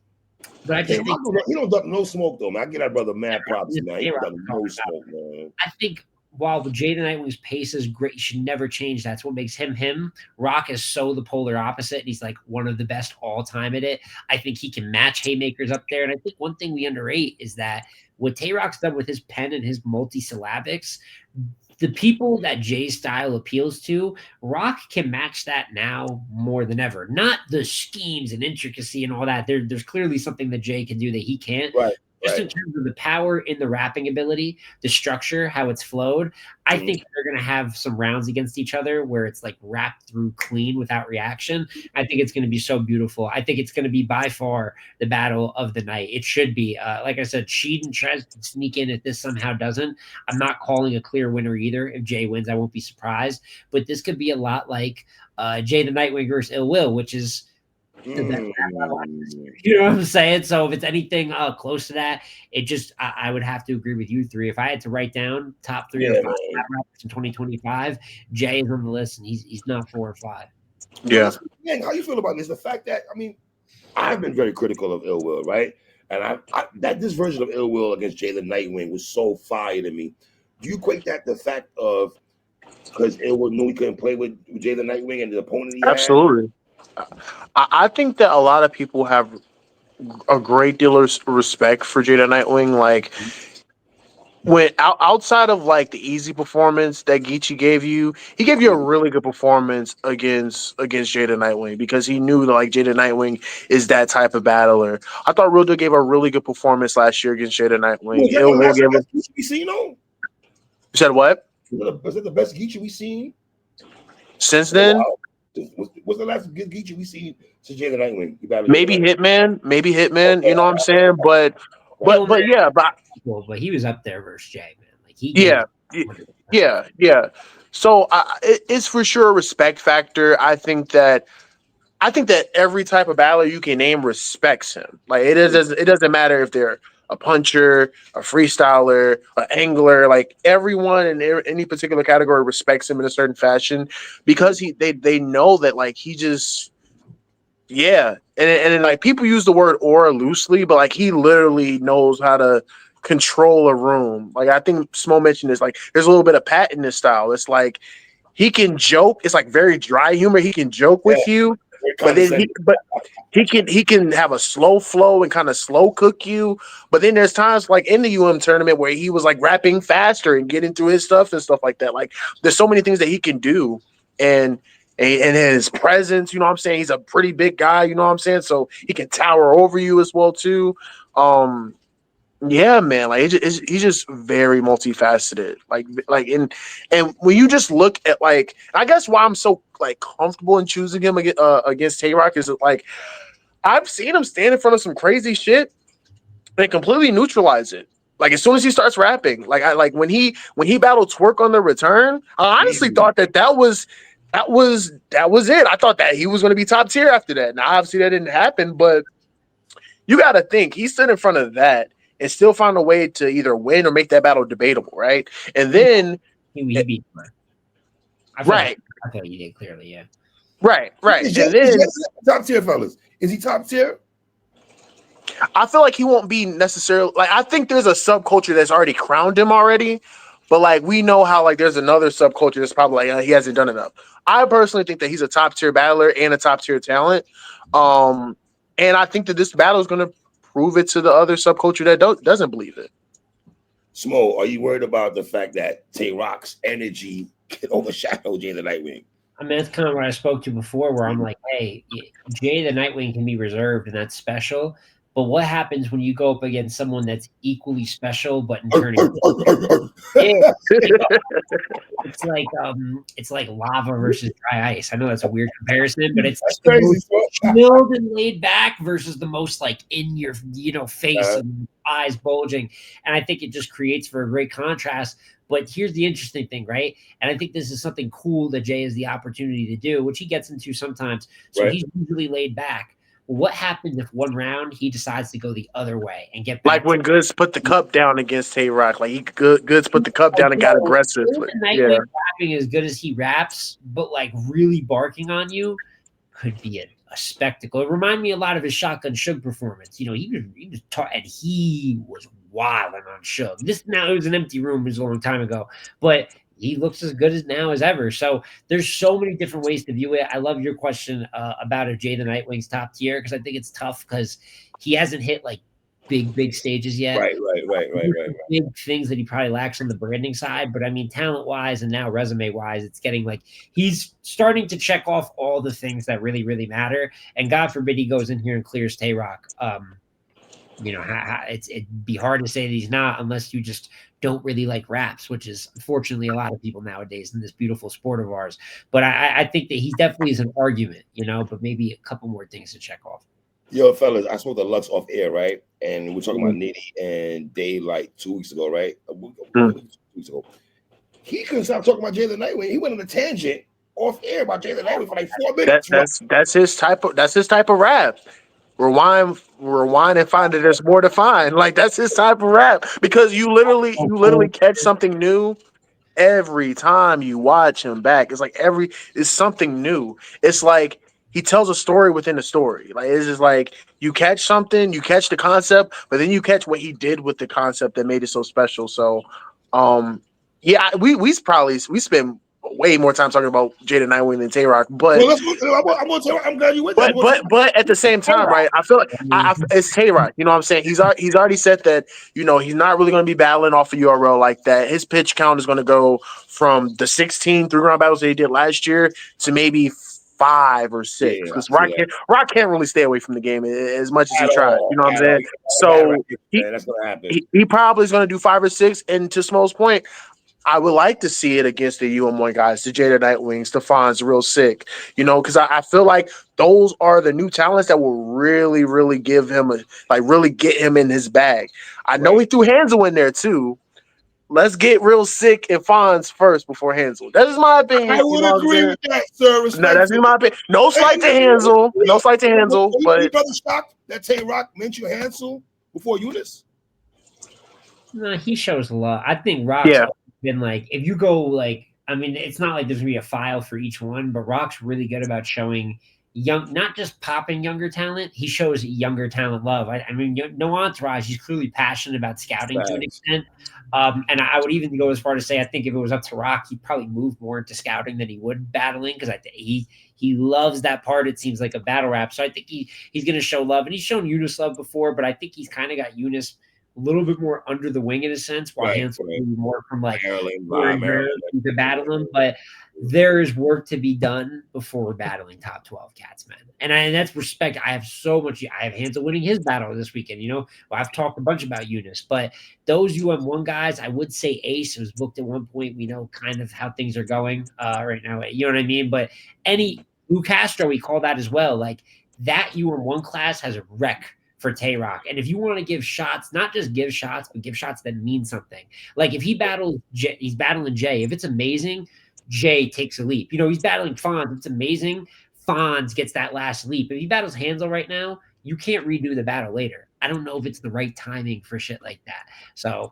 But I just think he don't duck no smoke, though, man. I give that brother mad props, man. He duck no smoke, man. I think while the Jay the Nightwing's pace is great, you should never change. That's what makes him him. Rock is so the polar opposite, and he's like one of the best all time at it. I think he can match haymakers up there. And I think one thing we underrate is that what Tay Rock's done with his pen and his multisyllabics, the people that Jay's style appeals to, Rock can match that now more than ever. Not the schemes and intricacy and all that. There's clearly something that Jay can do that he can't. Right. Just in terms of the power in the rapping ability, the structure, how it's flowed, I think they're going to have some rounds against each other where it's like rapped through clean without reaction. I think it's going to be so beautiful. I think it's going to be by far the battle of the night. It should be. Like I said, Sheed and Trez can sneak in if this somehow doesn't. I'm not calling a clear winner either. If Jay wins, I won't be surprised. But this could be a lot like Jay the Nightwing versus Ill Will, which is you know what I'm saying? So if it's anything close to that, it just I would have to agree with you three. If I had to write down top 3 or 5 rappers in 2025, Jay is on the list, and he's not 4 or 5. Yeah. Man, how you feel about this? The fact that I've been very critical of Ill Will, right? And that this version of Ill Will against Jay the Nightwing was so fire to me. Do you equate that the fact of because Ill Will knew he couldn't play with Jay the Nightwing and the opponent he had? Absolutely. I think that a lot of people have a great deal of respect for Jada Nightwing. Like, when outside of like the easy performance that Geechee gave you, he gave you a really good performance against Jada Nightwing because he knew that like Jada Nightwing is that type of battler. I thought Real Deal gave a really good performance last year against Jada Nightwing. You said what? Was it the best Geechee we seen since then? What's the last good Geechee we seen to Jay the Nightwing? Maybe Hitman. Okay. You know what I'm saying? But he was up there versus Jay, man. Like yeah. So it's for sure a respect factor. I think that every type of battler you can name respects him. Like it doesn't matter if they're a puncher, a freestyler, an angler, like everyone in any particular category respects him in a certain fashion because they know that like he just and like people use the word aura loosely, but like he literally knows how to control a room. Like I think Smo mentioned this, like there's a little bit of Pat in this style. It's like he can joke, it's like very dry humor. He can joke with you. But then he can have a slow flow and kind of slow cook you. But then there's times like in the tournament where he was like rapping faster and getting through his stuff and stuff like that. Like there's so many things that he can do, and his presence, you know what I'm saying? He's a pretty big guy, you know what I'm saying? So he can tower over you as well too. Yeah, man, like he's just very multifaceted. Like and when you just look at like, I guess why I'm so like comfortable in choosing him against Tay Rock is like I've seen him stand in front of some crazy shit and completely neutralize it. Like as soon as he starts rapping, like when he battled Twerk on the return, I honestly thought that was it. I thought that he was going to be top tier after that. Now obviously that didn't happen, but you got to think he stood in front of that and still found a way to either win or make that battle debatable, right? And then he beat her. I thought you did clearly, yeah. Right. And then top tier, fellas. Is he top tier? I feel like he won't be necessarily like I think there's a subculture that's already crowned him already, but like we know how like there's another subculture that's probably like he hasn't done enough. I personally think that he's a top tier battler and a top tier talent. And I think that this battle is going to prove it to the other subculture that doesn't believe it. Smo, are you worried about the fact that Tay Rock's energy can overshadow Jay the Nightwing? I mean, that's kind of what I spoke to before, where I'm like, hey, Jay the Nightwing can be reserved, and that's special. But what happens when you go up against someone that's equally special, but in turning, yeah, it's like lava versus dry ice. I know that's a weird comparison, but it's That's the crazy. most chilled and laid back versus the most like in your face and eyes bulging. And I think it just creates for a great contrast. But here's the interesting thing, right? And I think this is something cool that Jay has the opportunity to do, which he gets into sometimes. So he's usually laid back. What happens if one round he decides to go the other way and get back Like when Goods put the cup down against Tay Rock, like Goods put the cup down and got aggressive. Nightwing rapping as good as he raps, but like really barking on you could be a spectacle. It reminded me a lot of his Shotgun Suge performance. He was and he was wilding on Suge. This now it was an empty room, it was a long time ago, but he looks as good as now as ever. So there's so many different ways to view it. I love your question about if Jay the Nightwing's top tier because I think it's tough because he hasn't hit like big stages yet. Right. Big things that he probably lacks on the branding side, but I mean, talent wise and now resume wise, it's getting like he's starting to check off all the things that really matter. And God forbid he goes in here and clears Tay Rock. It'd be hard to say that he's not unless you just don't really like raps, which is unfortunately a lot of people nowadays in this beautiful sport of ours. But I think that he definitely is an argument, but maybe a couple more things to check off. Yo, fellas, I spoke to Lux off air, right? And we're talking about Nitty and Dave like 2 weeks ago, right? 2 weeks ago. He couldn't stop talking about Jay the Nightwing. He went on a tangent off air about Jay the Nightwing for like 4 minutes. That's his type of rap. Rewind and find that there's more to find. Like that's his type of rap because you literally catch something new every time you watch him back. It's like it's something new. It's like he tells a story within a story. Like it's just like you catch something, you catch the concept, but then you catch what he did with the concept that made it so special. So, we spend way more time talking about Jada Nightwing than Tay Rock, but I'm glad you went there. But at the same time, right? I feel like it's Tay Rock. You know what I'm saying? He's already said that he's not really going to be battling off of URL like that. His pitch count is going to go from the 16 3-round battles that he did last year to maybe 5 or 6 because Rock can't really stay away from the game as much as he tried. You know what I'm saying? So that's gonna happen. He probably is going to do 5 or 6. And to Smo's point, I would like to see it against the UM1 guys, the Jada Nightwing, Stefan's real sick, because I feel like those are the new talents that will really give him really get him in his bag. I know he threw Hansel in there too. Let's get real sick and Fonz first before Hansel. That is my opinion. I would agree with that, sir. No, that's my opinion. No slight to Hansel. No slight to Hansel. But brother shocked that Tay Rock mentioned Hansel before Eunice. No, he shows a lot. I think Rock's been like, if you go like, I mean, it's not like there's gonna be a file for each one, but Rock's really good about showing not just popping younger talent. He shows younger talent love. I mean, no entourage. He's clearly passionate about scouting to an extent. And I would even go as far to say, I think if it was up to Rock, he'd probably move more into scouting than he would battling because I think he loves that part. It seems like a battle rap. So I think he's going to show love, and he's shown Eunice love before, but I think he's kind of got Eunice a little bit more under the wing in a sense, while Hansel more from like to battle him. But there is work to be done before we're battling top 12 cats, man. And that's respect. I have so much. I have Hansel winning his battle this weekend. I've talked a bunch about Eunice, but those UM1 guys, I would say Ace was booked at one point. We know kind of how things are going right now. You know what I mean? But Lou Castro, we call that as well. Like that UM1 class has a wreck for Tay Rock. And if you want to give shots, not just give shots, but give shots that mean something. Like if he's battling Jay. If it's amazing, Jay takes a leap. He's battling Fonz. It's amazing. Fonz gets that last leap. If he battles Hansel right now, you can't redo the battle later. I don't know if it's the right timing for shit like that. So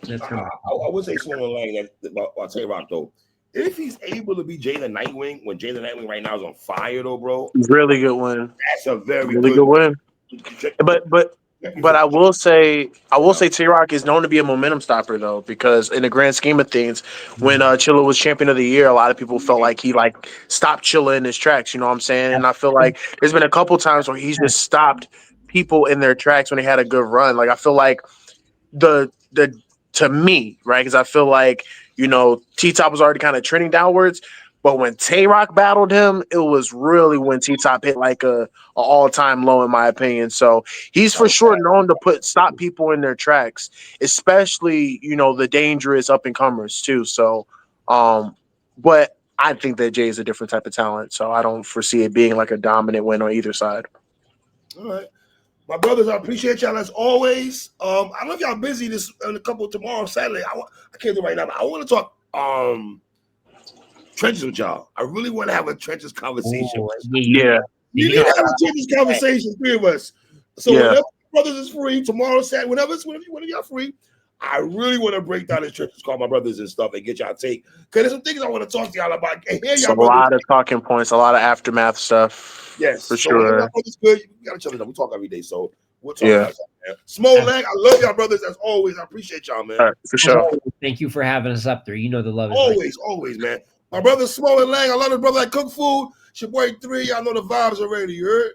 that's I would say something MLang about Tay Rock though. If he's able to be Jay the Nightwing when Jay the Nightwing right now is on fire though, bro. Really good win. That's a very good win. But I will say Tay Rock is known to be a momentum stopper though, because in the grand scheme of things, when Chilla was champion of the year, a lot of people felt like he stopped Chilla in his tracks. You know what I'm saying? And I feel like there's been a couple times where he's just stopped people in their tracks when they had a good run. Like I feel like to me, right? Because I feel like T-Top was already kind of trending downwards. But when Tay Rock battled him, it was really when T-Top hit like a all-time low, in my opinion. So he's for sure known to stop people in their tracks, especially, the dangerous up-and-comers too. So, but I think that Jay is a different type of talent. So I don't foresee it being like a dominant win on either side. All right. My brothers, I appreciate y'all as always. I know y'all busy this in a couple tomorrow, Saturday. I can't do it right now, but I want to talk trenches with y'all. I really want to have a trenches conversation. Yeah. You need to have a trenches conversation, three of us. So whenever brothers is free, tomorrow, Saturday, whenever y'all free, I really want to break down the trenches, call my brothers and stuff, and get y'all take. Because there's some things I want to talk to y'all about. And hear y'all a lot of talking points, a lot of aftermath stuff. Yes, for so sure. It's good. You got each other. We talk every day, so we'll talk about that, man. MLang, I love y'all, brothers, as always. I appreciate y'all, man. For sure. Thank you for having us up there. You know the love is always, man. My brother MLang, I love his brother that cook food. It's your boy 3. Y'all know the vibes already. You heard?